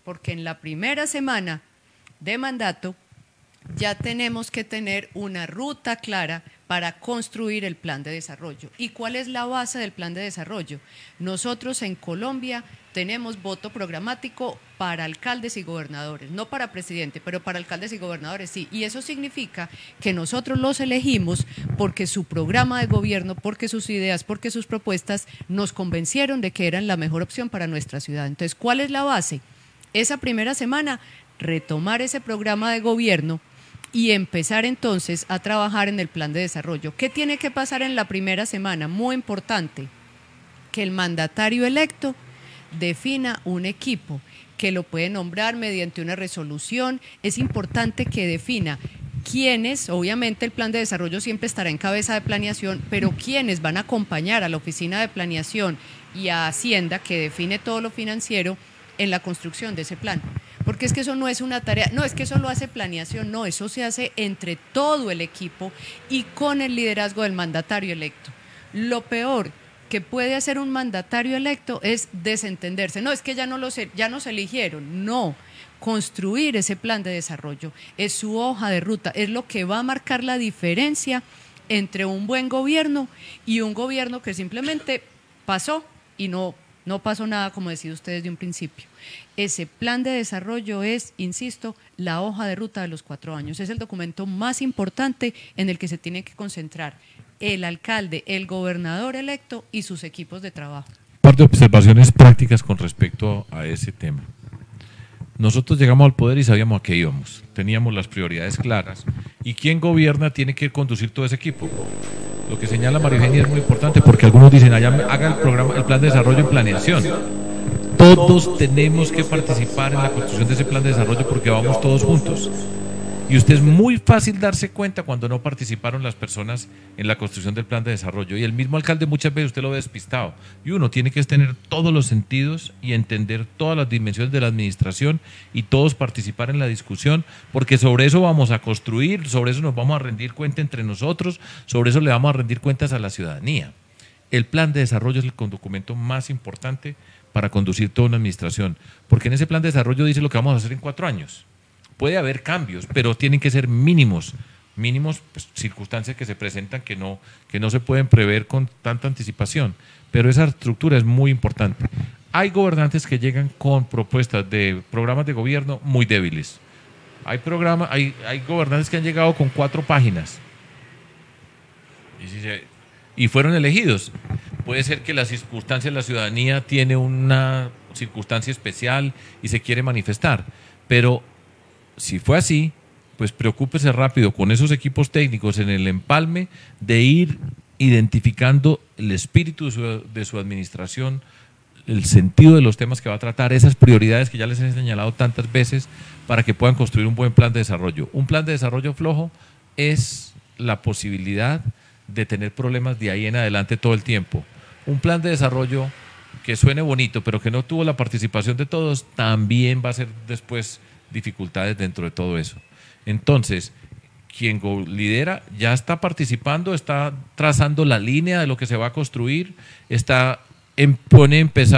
Porque en la primera semana de mandato ya tenemos que tener una ruta clara para construir el plan de desarrollo. ¿Y cuál es la base del plan de desarrollo? Nosotros en Colombia tenemos voto programático para alcaldes y gobernadores, no para presidente, pero para alcaldes y gobernadores sí, y eso significa que nosotros los elegimos porque su programa de gobierno, porque sus ideas, porque sus propuestas nos convencieron de que eran la mejor opción para nuestra ciudad. Entonces, ¿cuál es la base? Esa primera semana, retomar ese programa de gobierno y empezar entonces a trabajar en el plan de desarrollo. ¿Qué tiene que pasar en la primera semana? Muy importante, que el mandatario electo defina un equipo que lo puede nombrar mediante una resolución. Es importante que defina quiénes, obviamente el plan de desarrollo siempre estará en cabeza de planeación, pero quiénes van a acompañar a la oficina de planeación y a Hacienda, que define todo lo financiero, en la construcción de ese plan. Porque es que eso no es una tarea, no, es que eso lo hace planeación, no, eso se hace entre todo el equipo y con el liderazgo del mandatario electo. Lo peor que puede hacer un mandatario electo es desentenderse, no, es que ya nos eligieron, no, construir ese plan de desarrollo es su hoja de ruta, es lo que va a marcar la diferencia entre un buen gobierno y un gobierno que simplemente pasó y no pasó nada, como decía usted desde un principio. Ese plan de desarrollo es, insisto, la hoja de ruta de los 4 años. Es el documento más importante en el que se tiene que concentrar el alcalde, el gobernador electo y sus equipos de trabajo. Un par de observaciones prácticas con respecto a ese tema. Nosotros llegamos al poder y sabíamos a qué íbamos. Teníamos las prioridades claras. ¿Y quién gobierna tiene que conducir todo ese equipo? Lo que señala María Eugenia es muy importante, porque algunos dicen, allá haga el programa, el plan de desarrollo en planeación. Todos tenemos que participar en la construcción de ese plan de desarrollo porque vamos todos juntos. Y usted es muy fácil darse cuenta cuando no participaron las personas en la construcción del plan de desarrollo. Y el mismo alcalde muchas veces usted lo ve despistado. Y uno tiene que tener todos los sentidos y entender todas las dimensiones de la administración y todos participar en la discusión, porque sobre eso vamos a construir, sobre eso nos vamos a rendir cuenta entre nosotros, sobre eso le vamos a rendir cuentas a la ciudadanía. El plan de desarrollo es el documento más importante para conducir toda una administración, porque en ese plan de desarrollo dice lo que vamos a hacer en 4 años. Puede haber cambios, pero tienen que ser mínimos, pues, circunstancias que se presentan que no se pueden prever con tanta anticipación, pero esa estructura es muy importante. Hay gobernantes que llegan con propuestas de programas de gobierno muy débiles. Hay gobernantes que han llegado con 4 páginas y fueron elegidos. Puede ser que la circunstancia de la ciudadanía tiene una circunstancia especial y se quiere manifestar, pero si fue así, pues preocúpese rápido con esos equipos técnicos en el empalme de ir identificando el espíritu de su administración, el sentido de los temas que va a tratar, esas prioridades que ya les he señalado tantas veces para que puedan construir un buen plan de desarrollo. Un plan de desarrollo flojo es la posibilidad de tener problemas de ahí en adelante todo el tiempo. Un plan de desarrollo que suene bonito, pero que no tuvo la participación de todos, también va a ser después dificultades dentro de todo eso. Entonces, quien lidera ya está participando, está trazando la línea de lo que se va a construir, empieza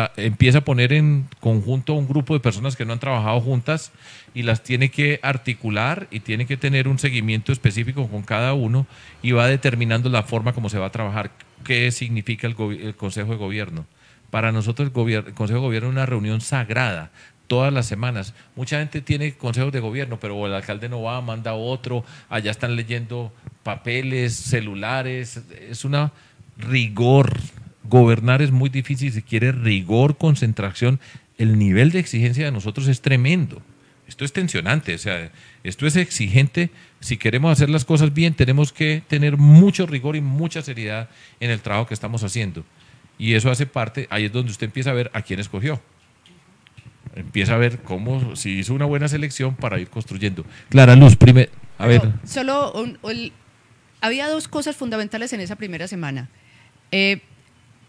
a poner en conjunto un grupo de personas que no han trabajado juntas y las tiene que articular y tiene que tener un seguimiento específico con cada uno y va determinando la forma como se va a trabajar. ¿Qué significa el Consejo de Gobierno? Para nosotros el Consejo de Gobierno es una reunión sagrada, todas las semanas. Mucha gente tiene consejos de gobierno, pero el alcalde no va, manda otro, allá están leyendo papeles, celulares, es una rigor. Gobernar es muy difícil, se quiere rigor, concentración. El nivel de exigencia de nosotros es tremendo, Esto es tensionante, o sea, esto es exigente. Si queremos hacer las cosas bien, tenemos que tener mucho rigor y mucha seriedad en el trabajo que estamos haciendo. Y eso hace parte, ahí es donde usted empieza a ver a quién escogió. Empieza a ver cómo, si hizo una buena selección para ir construyendo. Clara Luz, a ver. Solo había dos cosas fundamentales en esa primera semana.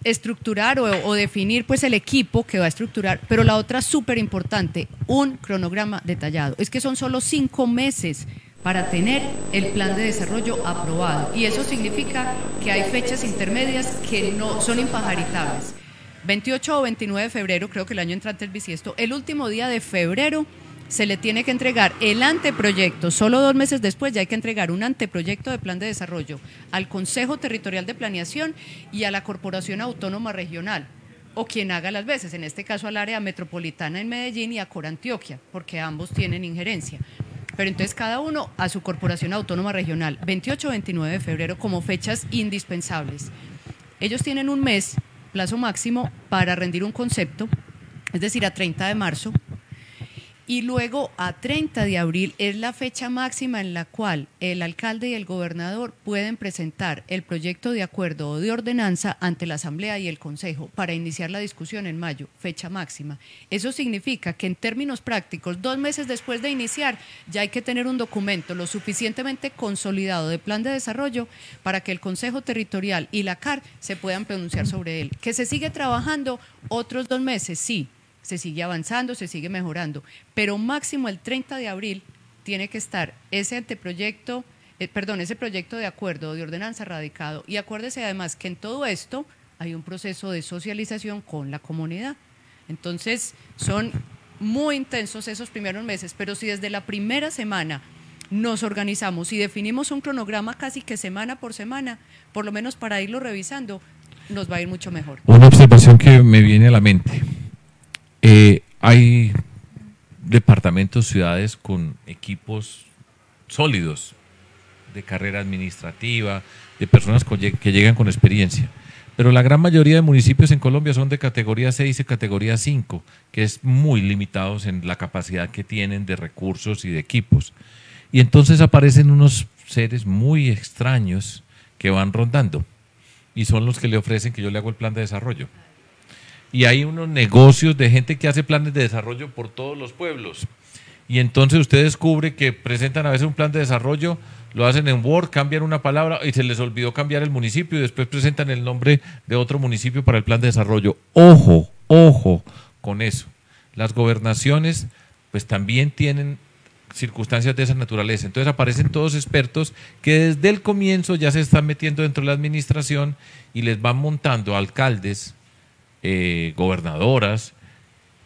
Estructurar o definir pues el equipo que va a estructurar, pero la otra súper importante, un cronograma detallado. Es que son solo 5 meses para tener el plan de desarrollo aprobado, y eso significa que hay fechas intermedias que no son impajaritables. 28 o 29 de febrero, creo que el año entrante es bisiesto, el último día de febrero se le tiene que entregar el anteproyecto. Solo 2 meses después ya hay que entregar un anteproyecto de plan de desarrollo al Consejo Territorial de Planeación y a la Corporación Autónoma Regional, o quien haga las veces, en este caso al área metropolitana en Medellín y a Corantioquia, porque ambos tienen injerencia. Pero entonces cada uno a su Corporación Autónoma Regional, 28 o 29 de febrero como fechas indispensables. Ellos tienen un mes, plazo máximo, para rendir un concepto, es decir, a 30 de marzo, y luego a 30 de abril es la fecha máxima en la cual el alcalde y el gobernador pueden presentar el proyecto de acuerdo o de ordenanza ante la Asamblea y el Consejo para iniciar la discusión en mayo, fecha máxima. Eso significa que en términos prácticos, 2 meses después de iniciar, ya hay que tener un documento lo suficientemente consolidado de plan de desarrollo para que el Consejo Territorial y la CAR se puedan pronunciar sobre él. ¿Que se sigue trabajando otros 2 meses? Sí. Se sigue avanzando, se sigue mejorando, pero máximo el 30 de abril tiene que estar ese anteproyecto, ese proyecto de acuerdo o de ordenanza radicado. Y acuérdese además que en todo esto hay un proceso de socialización con la comunidad. Entonces son muy intensos esos primeros meses, pero si desde la primera semana nos organizamos y definimos un cronograma casi que semana por semana, por lo menos para irlo revisando, nos va a ir mucho mejor. Una observación que me viene a la mente. Hay departamentos, ciudades con equipos sólidos de carrera administrativa, de personas que llegan con experiencia, pero la gran mayoría de municipios en Colombia son de categoría 6 y categoría 5, que es muy limitados en la capacidad que tienen de recursos y de equipos. Y entonces aparecen unos seres muy extraños que van rondando y son los que le ofrecen que yo le hago el plan de desarrollo. Y hay unos negocios de gente que hace planes de desarrollo por todos los pueblos. Y entonces usted descubre que presentan a veces un plan de desarrollo, lo hacen en Word, cambian una palabra y se les olvidó cambiar el municipio y después presentan el nombre de otro municipio para el plan de desarrollo. Ojo, ojo con eso. Las gobernaciones pues también tienen circunstancias de esa naturaleza. Entonces aparecen todos expertos que desde el comienzo ya se están metiendo dentro de la administración y les van montando alcaldes, gobernadoras,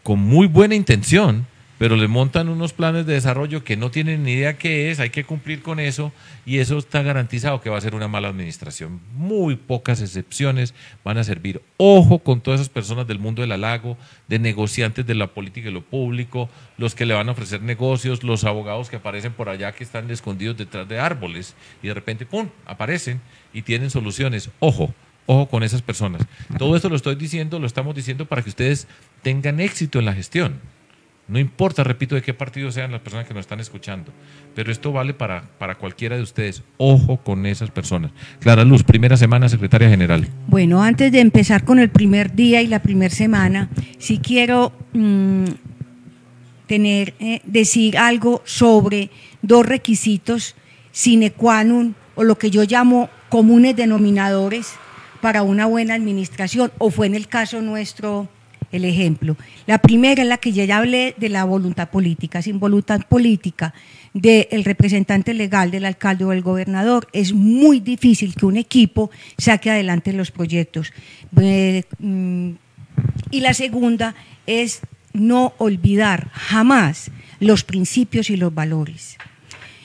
con muy buena intención, pero le montan unos planes de desarrollo que no tienen ni idea qué es, hay que cumplir con eso, y eso está garantizado que va a ser una mala administración. Muy pocas excepciones van a servir. Ojo con todas esas personas del mundo del halago, de negociantes de la política y lo público, los que le van a ofrecer negocios, los abogados que aparecen por allá que están escondidos detrás de árboles y de repente, ¡pum!, aparecen y tienen soluciones. Ojo. Ojo con esas personas. Todo esto lo estamos diciendo para que ustedes tengan éxito en la gestión. No importa, repito, de qué partido sean las personas que nos están escuchando, pero esto vale para cualquiera de ustedes. Ojo con esas personas. Clara Luz, primera semana, secretaria general. Bueno, antes de empezar con el primer día y la primera semana, sí quiero decir algo sobre 2 requisitos sine qua non, o lo que yo llamo comunes denominadores para una buena administración, o fue en el caso nuestro el ejemplo. La primera es la que ya hablé, de la voluntad política. Sin voluntad política del representante legal, del alcalde o del gobernador, es muy difícil que un equipo saque adelante los proyectos. Y la segunda es no olvidar jamás los principios y los valores.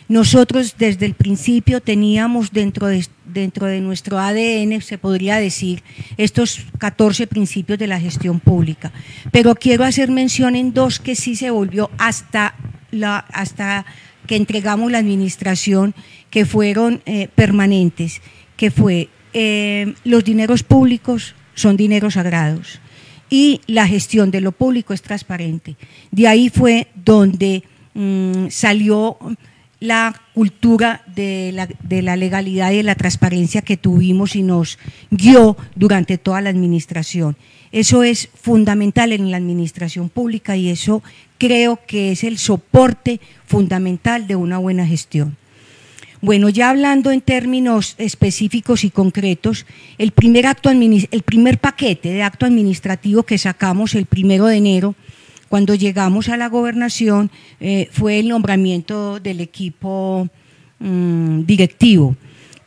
Nosotros desde el principio teníamos dentro de nuestro ADN, se podría decir, estos 14 principios de la gestión pública. Pero quiero hacer mención en 2 que sí se volvió hasta que entregamos la administración, que fueron permanentes, que fue los dineros públicos son dineros sagrados y la gestión de lo público es transparente. De ahí fue donde salió la cultura de la legalidad y de la transparencia que tuvimos y nos guió durante toda la administración. Eso es fundamental en la administración pública y eso creo que es el soporte fundamental de una buena gestión. Bueno, ya hablando en términos específicos y concretos, el primer paquete de acto administrativo que sacamos el 1 de enero, cuando llegamos a la gobernación, fue el nombramiento del equipo directivo,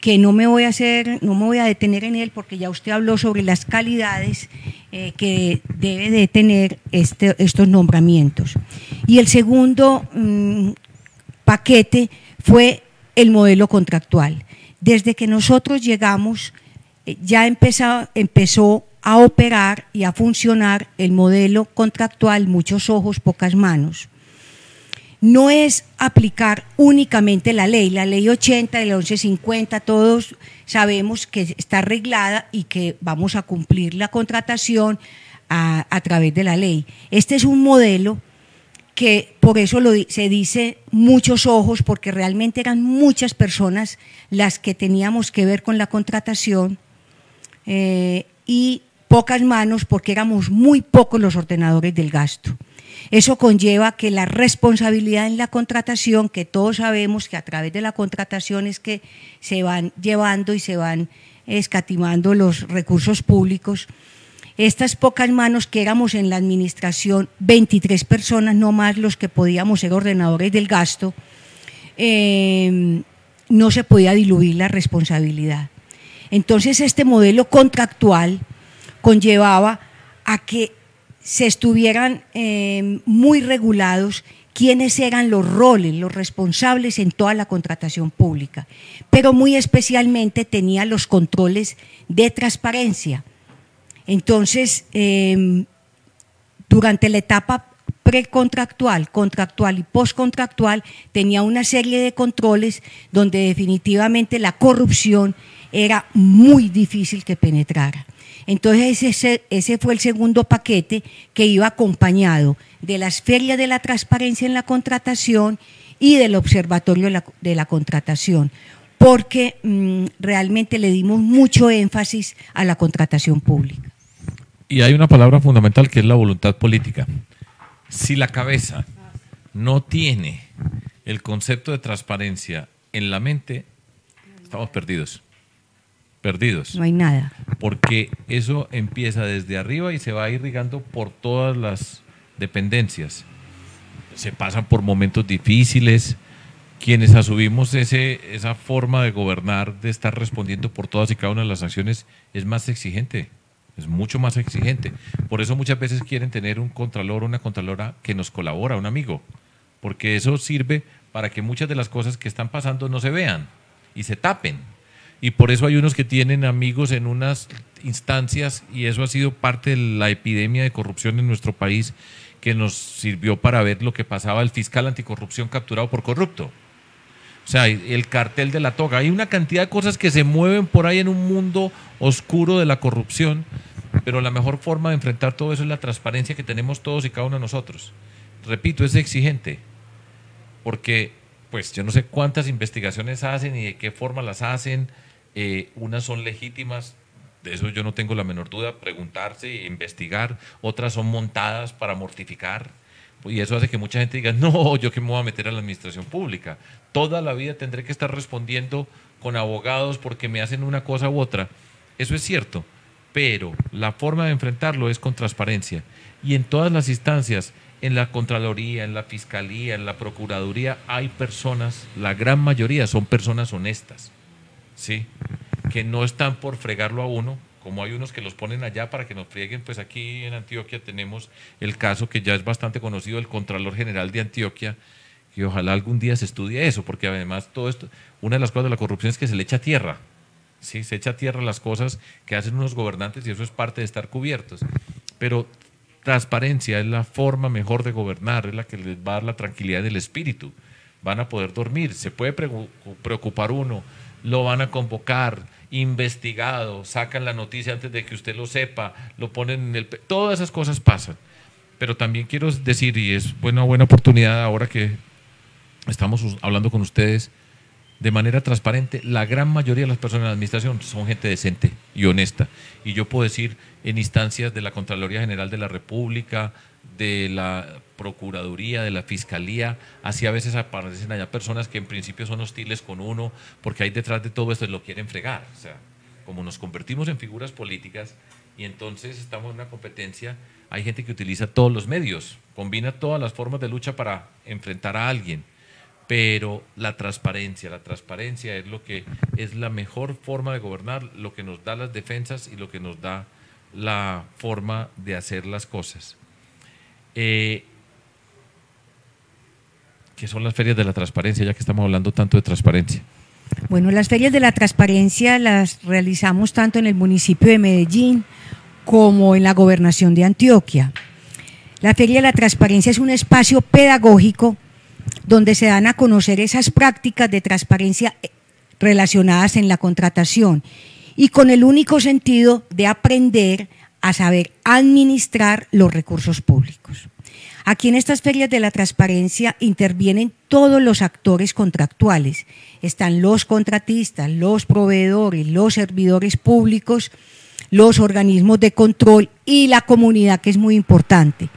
que no me voy a detener en él porque ya usted habló sobre las calidades que debe de tener estos nombramientos. Y el segundo paquete fue el modelo contractual. Desde que nosotros llegamos, ya empezó a operar y a funcionar el modelo contractual, muchos ojos, pocas manos. No es aplicar únicamente la ley 80 y la 1150, todos sabemos que está arreglada y que vamos a cumplir la contratación a través de la ley. Este es un modelo que por eso se dice muchos ojos, porque realmente eran muchas personas las que teníamos que ver con la contratación y pocas manos porque éramos muy pocos los ordenadores del gasto. Eso conlleva que la responsabilidad en la contratación, que todos sabemos que a través de la contratación es que se van llevando y se van escatimando los recursos públicos. Estas pocas manos que éramos en la administración, 23 personas no más los que podíamos ser ordenadores del gasto, no se podía diluir la responsabilidad. Entonces este modelo contractual conllevaba a que se estuvieran muy regulados quiénes eran los roles, los responsables en toda la contratación pública, pero muy especialmente tenía los controles de transparencia. Entonces, durante la etapa precontractual, contractual y postcontractual, tenía una serie de controles donde definitivamente la corrupción era muy difícil que penetrara. Entonces, ese fue el segundo paquete que iba acompañado de las ferias de la transparencia en la contratación y del observatorio de la contratación, porque realmente le dimos mucho énfasis a la contratación pública. Y hay una palabra fundamental que es la voluntad política. Si la cabeza no tiene el concepto de transparencia en la mente, estamos perdidos. Perdidos. No hay nada. Porque eso empieza desde arriba y se va irrigando por todas las dependencias. Se pasan por momentos difíciles. Quienes asumimos esa forma de gobernar, de estar respondiendo por todas y cada una de las acciones, es más exigente. Es mucho más exigente. Por eso muchas veces quieren tener un contralor o una contralora que nos colabora, un amigo, porque eso sirve para que muchas de las cosas que están pasando no se vean y se tapen. Y por eso hay unos que tienen amigos en unas instancias y eso ha sido parte de la epidemia de corrupción en nuestro país que nos sirvió para ver lo que pasaba el fiscal anticorrupción capturado por corrupto. O sea, el cartel de la toga. Hay una cantidad de cosas que se mueven por ahí en un mundo oscuro de la corrupción, pero la mejor forma de enfrentar todo eso es la transparencia que tenemos todos y cada uno de nosotros. Repito, es exigente, porque pues yo no sé cuántas investigaciones hacen y de qué forma las hacen. Unas son legítimas, de eso yo no tengo la menor duda, preguntarse e investigar. Otras son montadas para mortificar. Y eso hace que mucha gente diga, no, yo que me voy a meter a la administración pública. Toda la vida tendré que estar respondiendo con abogados porque me hacen una cosa u otra. Eso es cierto, pero la forma de enfrentarlo es con transparencia. Y en todas las instancias, en la Contraloría, en la Fiscalía, en la Procuraduría, hay personas, la gran mayoría son personas honestas, ¿sí? Que no están por fregarlo a uno, como hay unos que los ponen allá para que nos frieguen. Pues aquí en Antioquia tenemos el caso que ya es bastante conocido del Contralor General de Antioquia, y ojalá algún día se estudie eso, porque además todo esto, una de las cosas de la corrupción es que se le echa tierra, ¿sí? Se echa tierra las cosas que hacen unos gobernantes y eso es parte de estar cubiertos. Pero transparencia es la forma mejor de gobernar, es la que les va a dar la tranquilidad del espíritu. Van a poder dormir, se puede preocupar uno, lo van a convocar, investigado, sacan la noticia antes de que usted lo sepa, lo ponen en el... Todas esas cosas pasan. Pero también quiero decir, y es una buena oportunidad ahora que estamos hablando con ustedes de manera transparente. La gran mayoría de las personas en la administración son gente decente y honesta. Y yo puedo decir en instancias de la Contraloría General de la República, de la Procuraduría, de la Fiscalía, así a veces aparecen allá personas que en principio son hostiles con uno, porque hay detrás de todo esto lo quieren fregar. O sea, como nos convertimos en figuras políticas y entonces estamos en una competencia, hay gente que utiliza todos los medios, combina todas las formas de lucha para enfrentar a alguien. Pero la transparencia es lo que es la mejor forma de gobernar, lo que nos da las defensas y lo que nos da la forma de hacer las cosas. ¿Qué son las ferias de la transparencia, ya que estamos hablando tanto de transparencia? Bueno, las ferias de la transparencia las realizamos tanto en el municipio de Medellín como en la gobernación de Antioquia. La Feria de la Transparencia es un espacio pedagógico donde se dan a conocer esas prácticas de transparencia relacionadas en la contratación y con el único sentido de aprender a saber administrar los recursos públicos. Aquí en estas ferias de la transparencia intervienen todos los actores contractuales. Están los contratistas, los proveedores, los servidores públicos, los organismos de control y la comunidad, que es muy importante.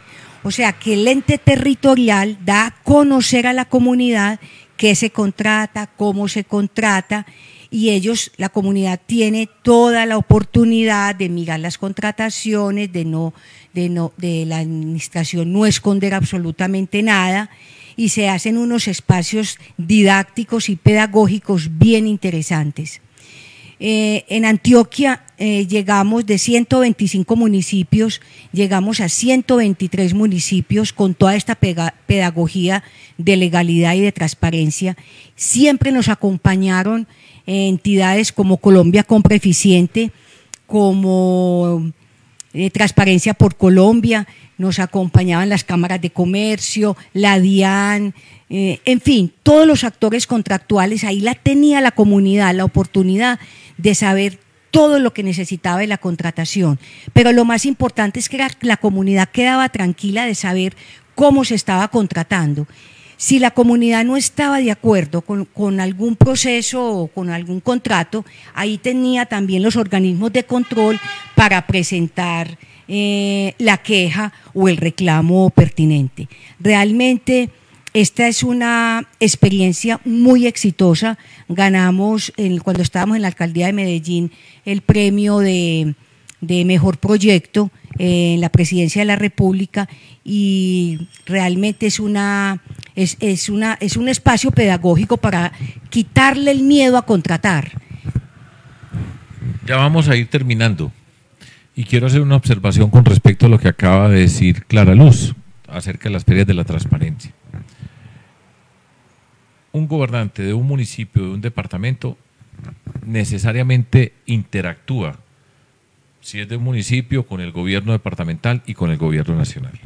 O sea, que el ente territorial da a conocer a la comunidad qué se contrata, cómo se contrata, y ellos, la comunidad tiene toda la oportunidad de mirar las contrataciones, de la administración no esconder absolutamente nada, y se hacen unos espacios didácticos y pedagógicos bien interesantes. En Antioquia llegamos de 125 municipios, llegamos a 123 municipios con toda esta pedagogía de legalidad y de transparencia. Siempre nos acompañaron entidades como Colombia Compra Eficiente, como Transparencia por Colombia, nos acompañaban las cámaras de comercio, la DIAN, en fin, todos los actores contractuales. Ahí la tenía la comunidad, la oportunidad de saber todo lo que necesitaba de la contratación. Pero lo más importante es que la comunidad quedaba tranquila de saber cómo se estaba contratando. Si la comunidad no estaba de acuerdo con algún proceso o con algún contrato, ahí tenía también los organismos de control para presentar la queja o el reclamo pertinente. Realmente esta es una experiencia muy exitosa. Ganamos, cuando estábamos en la alcaldía de Medellín, el premio de mejor proyecto en la presidencia de la República, y realmente es un espacio pedagógico para quitarle el miedo a contratar. Ya vamos a ir terminando y quiero hacer una observación con respecto a lo que acaba de decir Clara Luz acerca de las ferias de la transparencia. Un gobernante de un municipio, de un departamento, necesariamente interactúa, si es de un municipio, con el gobierno departamental y con el gobierno nacional.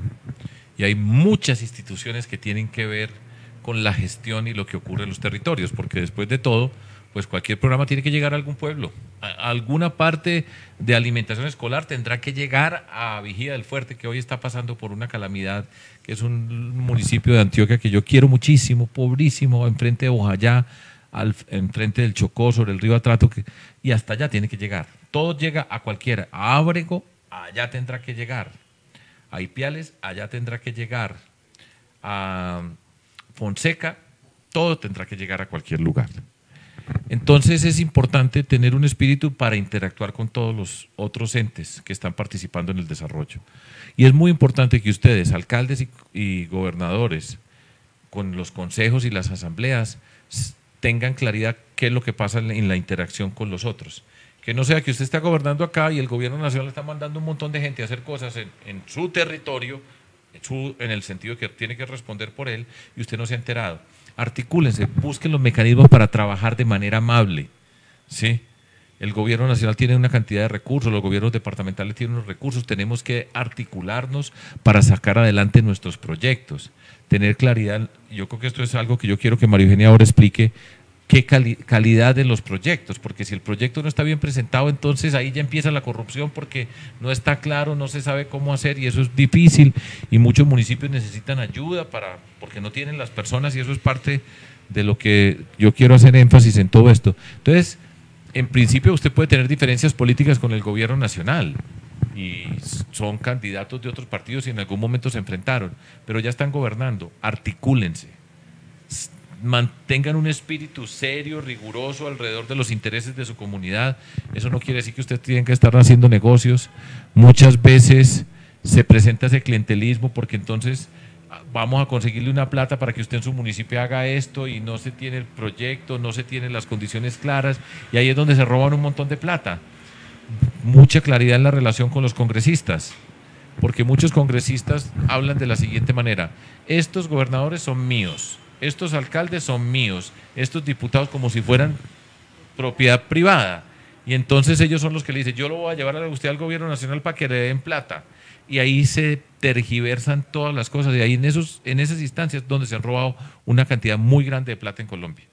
Y hay muchas instituciones que tienen que ver con la gestión y lo que ocurre en los territorios, porque después de todo, pues cualquier programa tiene que llegar a algún pueblo. Alguna parte de alimentación escolar tendrá que llegar a Vigía del Fuerte, que hoy está pasando por una calamidad, que es un municipio de Antioquia que yo quiero muchísimo, pobrísimo, enfrente de Bojayá, enfrente del Chocó, sobre el río Atrato, y hasta allá tiene que llegar. Todo llega a cualquiera. A Ábrego, allá tendrá que llegar. A Ipiales, allá tendrá que llegar. A Fonseca, todo tendrá que llegar a cualquier lugar. Entonces es importante tener un espíritu para interactuar con todos los otros entes que están participando en el desarrollo. Y es muy importante que ustedes, alcaldes y gobernadores, con los consejos y las asambleas, tengan claridad qué es lo que pasa en la interacción con los otros. Que no sea que usted está gobernando acá y el gobierno nacional está mandando un montón de gente a hacer cosas en su territorio, en el sentido que tiene que responder por él, y usted no se ha enterado. Articúlense, busquen los mecanismos para trabajar de manera amable, ¿sí? El gobierno nacional tiene una cantidad de recursos, los gobiernos departamentales tienen unos recursos, tenemos que articularnos para sacar adelante nuestros proyectos, tener claridad. Yo creo que esto es algo que yo quiero que María Eugenia ahora explique, qué calidad de los proyectos, porque si el proyecto no está bien presentado, entonces ahí ya empieza la corrupción porque no está claro, no se sabe cómo hacer y eso es difícil y muchos municipios necesitan ayuda porque no tienen las personas y eso es parte de lo que yo quiero hacer énfasis en todo esto. Entonces, en principio usted puede tener diferencias políticas con el gobierno nacional y son candidatos de otros partidos y en algún momento se enfrentaron, pero ya están gobernando, articúlense, mantengan un espíritu serio, riguroso alrededor de los intereses de su comunidad. Eso no quiere decir que usted tiene que estar haciendo negocios. Muchas veces se presenta ese clientelismo porque entonces vamos a conseguirle una plata para que usted en su municipio haga esto y no se tiene el proyecto, no se tienen las condiciones claras y ahí es donde se roban un montón de plata. Mucha claridad en la relación con los congresistas, porque muchos congresistas hablan de la siguiente manera: estos gobernadores son míos, estos alcaldes son míos, estos diputados como si fueran propiedad privada. Y entonces ellos son los que le dicen, yo lo voy a llevar a usted al gobierno nacional para que le den plata. Y ahí se tergiversan todas las cosas. Y ahí en esas instancias donde se han robado una cantidad muy grande de plata en Colombia.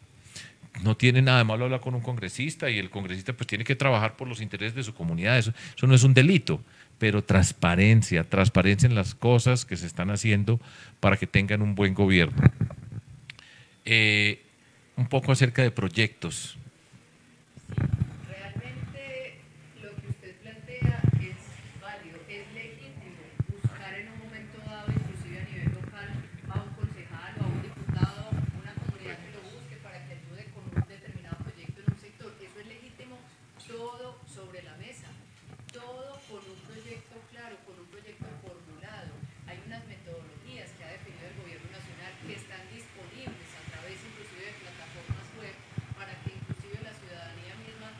No tiene nada de malo hablar con un congresista y el congresista pues tiene que trabajar por los intereses de su comunidad. Eso no es un delito, pero transparencia en las cosas que se están haciendo para que tengan un buen gobierno. Un poco acerca de proyectos. Realmente lo que usted plantea es válido, es legítimo buscar en un momento dado, inclusive a nivel local, a un concejal o a un diputado, una comunidad que lo busque para que ayude con un determinado proyecto en un sector. Eso es legítimo, todo sobre la mesa, todo con un proyecto claro, con un proyecto formulado. Hay unas metodologías que ha definido el gobierno nacional que están disponibles a través inclusive de plataformas web para que inclusive la ciudadanía misma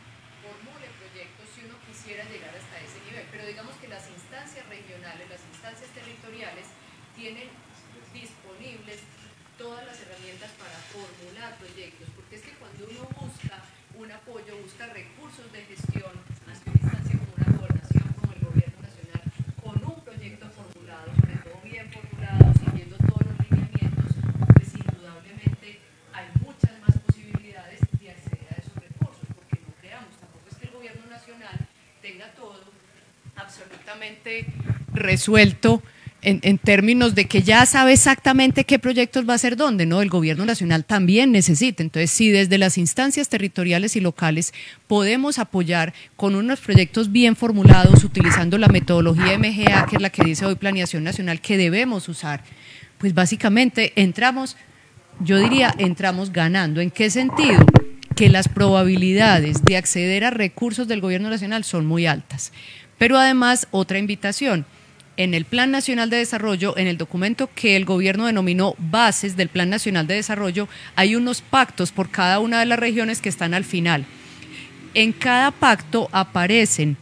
formule proyectos si uno quisiera llegar hasta ese nivel. Pero digamos que las instancias regionales, las instancias territoriales tienen disponibles todas las herramientas para formular proyectos, porque es que cuando uno busca un apoyo, busca recursos de gestión ante una instancia como una gobernación, como el gobierno nacional, con un proyecto formulado, sobre todo bien formulado, siguiendo todos los lineamientos, pues indudablemente hay muchas más posibilidades de acceder a esos recursos, porque no creamos, tampoco es que el gobierno nacional tenga todo absolutamente resuelto en términos de que ya sabe exactamente qué proyectos va a hacer dónde, ¿no? El gobierno nacional también necesita. Entonces, si desde las instancias territoriales y locales podemos apoyar con unos proyectos bien formulados, utilizando la metodología MGA, que es la que dice hoy Planeación Nacional, que debemos usar, pues básicamente entramos, yo diría, entramos ganando. ¿En qué sentido? Que las probabilidades de acceder a recursos del gobierno nacional son muy altas. Pero además, otra invitación. En el Plan Nacional de Desarrollo, en el documento que el gobierno denominó bases del Plan Nacional de Desarrollo, hay unos pactos por cada una de las regiones que están al final. En cada pacto aparecen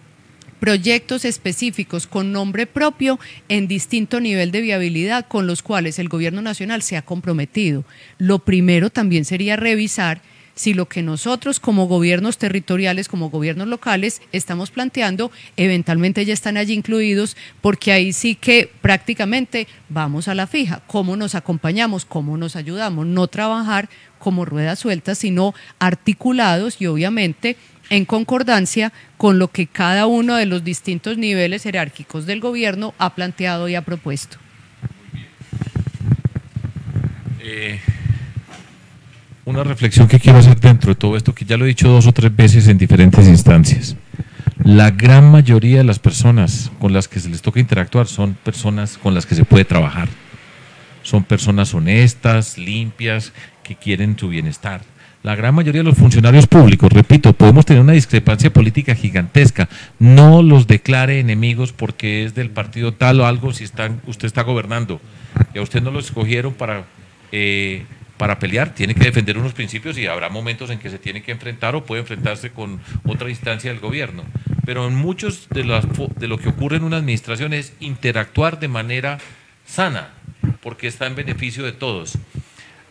proyectos específicos con nombre propio en distinto nivel de viabilidad con los cuales el gobierno nacional se ha comprometido. Lo primero también sería revisar si lo que nosotros como gobiernos territoriales, como gobiernos locales, estamos planteando, eventualmente ya están allí incluidos, porque ahí sí que prácticamente vamos a la fija, cómo nos acompañamos, cómo nos ayudamos, no trabajar como ruedas sueltas, sino articulados y obviamente en concordancia con lo que cada uno de los distintos niveles jerárquicos del gobierno ha planteado y ha propuesto. Una reflexión que quiero hacer dentro de todo esto, que ya lo he dicho 2 o 3 veces en diferentes instancias. La gran mayoría de las personas con las que se les toca interactuar son personas con las que se puede trabajar. Son personas honestas, limpias, que quieren su bienestar. La gran mayoría de los funcionarios públicos, repito, podemos tener una discrepancia política gigantesca. No los declare enemigos porque es del partido tal o algo si usted está gobernando. Y a usted no lo escogieron para pelear, tiene que defender unos principios y habrá momentos en que se tiene que enfrentar o puede enfrentarse con otra instancia del gobierno. Pero en muchos de lo que ocurre en una administración es interactuar de manera sana, porque está en beneficio de todos.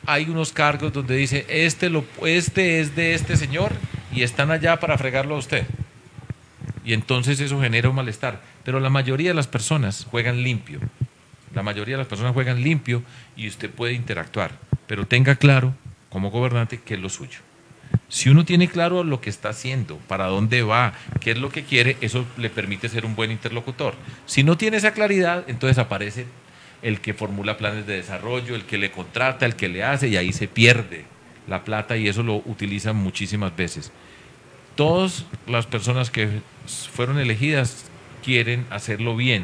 Hay unos cargos donde dice, este es de este señor y están allá para fregarlo a usted. Y entonces eso genera un malestar. Pero la mayoría de las personas juegan limpio. La mayoría de las personas juegan limpio y usted puede interactuar. Pero tenga claro, como gobernante, qué es lo suyo. Si uno tiene claro lo que está haciendo, para dónde va, qué es lo que quiere, eso le permite ser un buen interlocutor. Si no tiene esa claridad, entonces aparece el que formula planes de desarrollo, el que le contrata, el que le hace, y ahí se pierde la plata, y eso lo utilizan muchísimas veces. Todas las personas que fueron elegidas quieren hacerlo bien.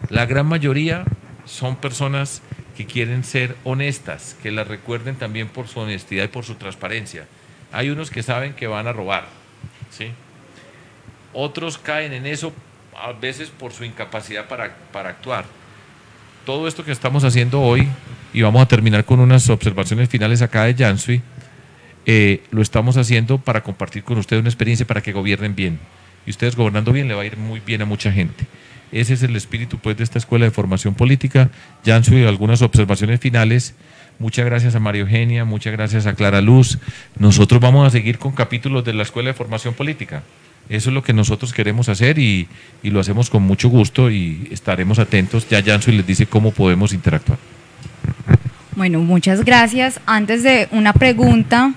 La gran mayoría son personas que quieren ser honestas, que las recuerden también por su honestidad y por su transparencia. Hay unos que saben que van a robar, ¿sí? Otros caen en eso a veces por su incapacidad para actuar. Todo esto que estamos haciendo hoy, y vamos a terminar con unas observaciones finales acá de Yansui, lo estamos haciendo para compartir con ustedes una experiencia para que gobiernen bien. Y ustedes gobernando bien le va a ir muy bien a mucha gente. Ese es el espíritu pues de esta Escuela de Formación Política. Yansui, algunas observaciones finales. Muchas gracias a María Eugenia, muchas gracias a Clara Luz. Nosotros vamos a seguir con capítulos de la Escuela de Formación Política. Eso es lo que nosotros queremos hacer y lo hacemos con mucho gusto y estaremos atentos. Ya Yansui les dice cómo podemos interactuar. Bueno, muchas gracias. Antes de una pregunta,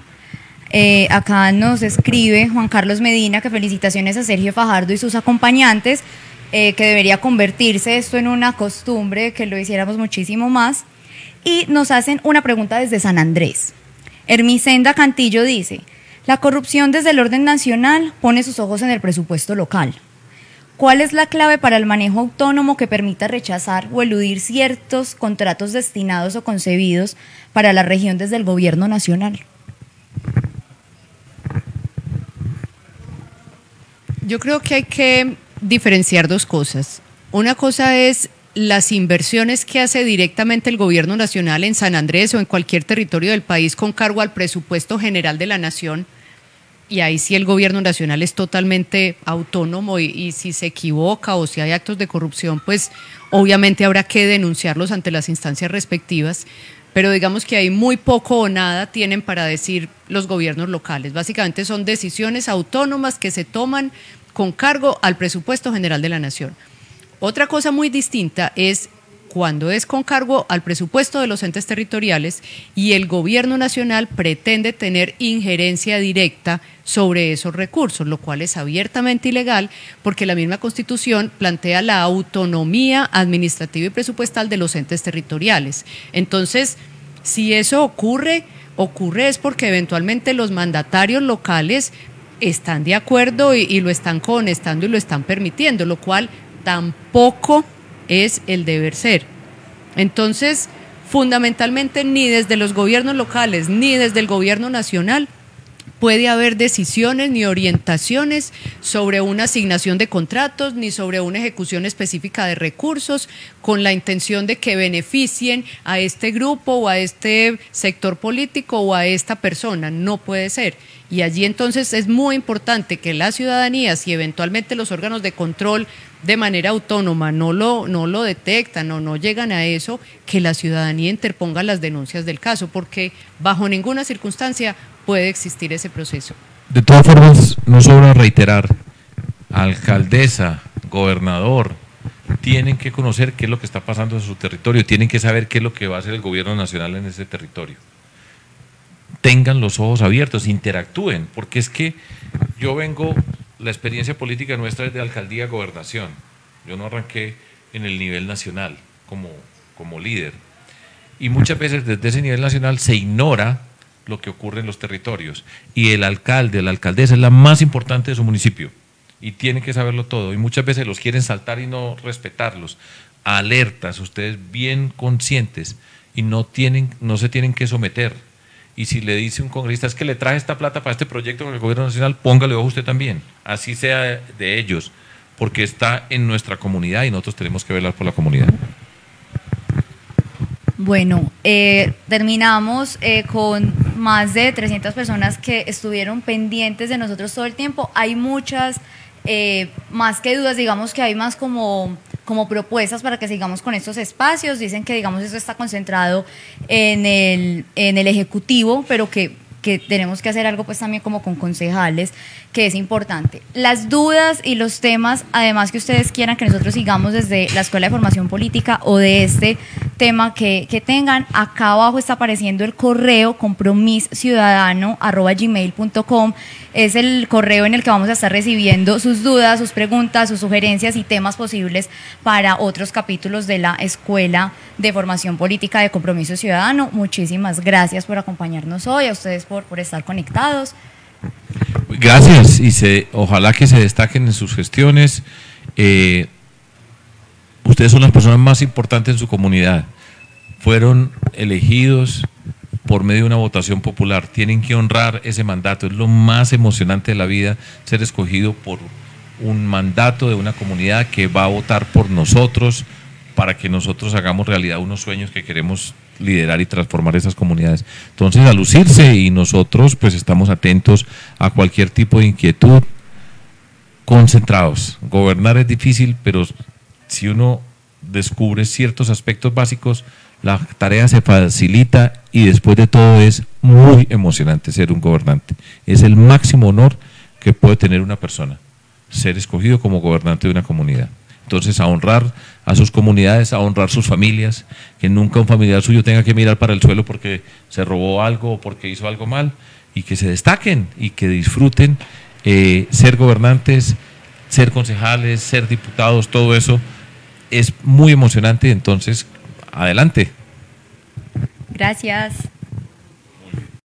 acá nos escribe Juan Carlos Medina que felicitaciones a Sergio Fajardo y sus acompañantes, que debería convertirse esto en una costumbre, que lo hiciéramos muchísimo más. Y nos hacen una pregunta desde San Andrés. Hermisenda Cantillo dice: la corrupción desde el orden nacional pone sus ojos en el presupuesto local. ¿Cuál es la clave para el manejo autónomo que permita rechazar o eludir ciertos contratos destinados o concebidos para la región desde el gobierno nacional? Yo creo que hay que diferenciar dos cosas. Una cosa es las inversiones que hace directamente el gobierno nacional en San Andrés o en cualquier territorio del país con cargo al presupuesto general de la nación, y ahí sí el gobierno nacional es totalmente autónomo y si se equivoca o si hay actos de corrupción, pues obviamente habrá que denunciarlos ante las instancias respectivas, pero digamos que ahí muy poco o nada tienen para decir los gobiernos locales. Básicamente son decisiones autónomas que se toman con cargo al presupuesto general de la nación. Otra cosa muy distinta es cuando es con cargo al presupuesto de los entes territoriales y el gobierno nacional pretende tener injerencia directa sobre esos recursos, lo cual es abiertamente ilegal porque la misma Constitución plantea la autonomía administrativa y presupuestal de los entes territoriales. Entonces, si eso ocurre es porque eventualmente los mandatarios locales están de acuerdo y lo están conestando y lo están permitiendo, lo cual tampoco es el deber ser. Entonces, fundamentalmente ni desde los gobiernos locales ni desde el gobierno nacional puede haber decisiones ni orientaciones sobre una asignación de contratos ni sobre una ejecución específica de recursos con la intención de que beneficien a este grupo o a este sector político o a esta persona. No puede ser. Y allí entonces es muy importante que la ciudadanía, si eventualmente los órganos de control de manera autónoma no lo detectan o no llegan a eso, que la ciudadanía interponga las denuncias del caso, porque bajo ninguna circunstancia puede existir ese proceso. De todas formas, no sobra reiterar, alcaldesa, gobernador, tienen que conocer qué es lo que está pasando en su territorio, tienen que saber qué es lo que va a hacer el gobierno nacional en ese territorio. Tengan los ojos abiertos, interactúen, porque es que la experiencia política nuestra es de alcaldía a gobernación. Yo no arranqué en el nivel nacional como líder. Y muchas veces desde ese nivel nacional se ignora lo que ocurre en los territorios. Y el alcalde, la alcaldesa es la más importante de su municipio. Y tiene que saberlo todo. Y muchas veces los quieren saltar y no respetarlos. Alertas, ustedes bien conscientes y no se tienen que someter. Y si le dice un congresista, es que le traje esta plata para este proyecto con el gobierno nacional, póngale ojo usted también, así sea de ellos, porque está en nuestra comunidad y nosotros tenemos que velar por la comunidad. Bueno, terminamos con más de 300 personas que estuvieron pendientes de nosotros todo el tiempo. Hay muchas, más que dudas, digamos que hay más como propuestas para que sigamos con estos espacios. Dicen que, digamos, eso está concentrado en el Ejecutivo, pero que tenemos que hacer algo pues también como con concejales, que es importante. Las dudas y los temas, además que ustedes quieran que nosotros sigamos desde la Escuela de Formación Política o de este tema que tengan. Acá abajo está apareciendo el correo compromisciudadano@gmail.com. Es el correo en el que vamos a estar recibiendo sus dudas, sus preguntas, sus sugerencias y temas posibles para otros capítulos de la Escuela de Formación Política de Compromiso Ciudadano. Muchísimas gracias por acompañarnos hoy, a ustedes por estar conectados. Gracias, y ojalá que se destaquen en sus gestiones. Ustedes son las personas más importantes en su comunidad. Fueron elegidos por medio de una votación popular. Tienen que honrar ese mandato. Es lo más emocionante de la vida, ser escogido por un mandato de una comunidad que va a votar por nosotros para que nosotros hagamos realidad unos sueños que queremos liderar y transformar esas comunidades. Entonces, a lucirse, y nosotros pues estamos atentos a cualquier tipo de inquietud, concentrados. Gobernar es difícil, pero si uno descubre ciertos aspectos básicos, la tarea se facilita, y después de todo es muy emocionante ser un gobernante. Es el máximo honor que puede tener una persona, ser escogido como gobernante de una comunidad. Entonces, a honrar a sus comunidades, a honrar sus familias, que nunca un familiar suyo tenga que mirar para el suelo porque se robó algo o porque hizo algo mal, y que se destaquen y que disfruten ser gobernantes, ser concejales, ser diputados. Todo eso es muy emocionante. Entonces, adelante. Gracias.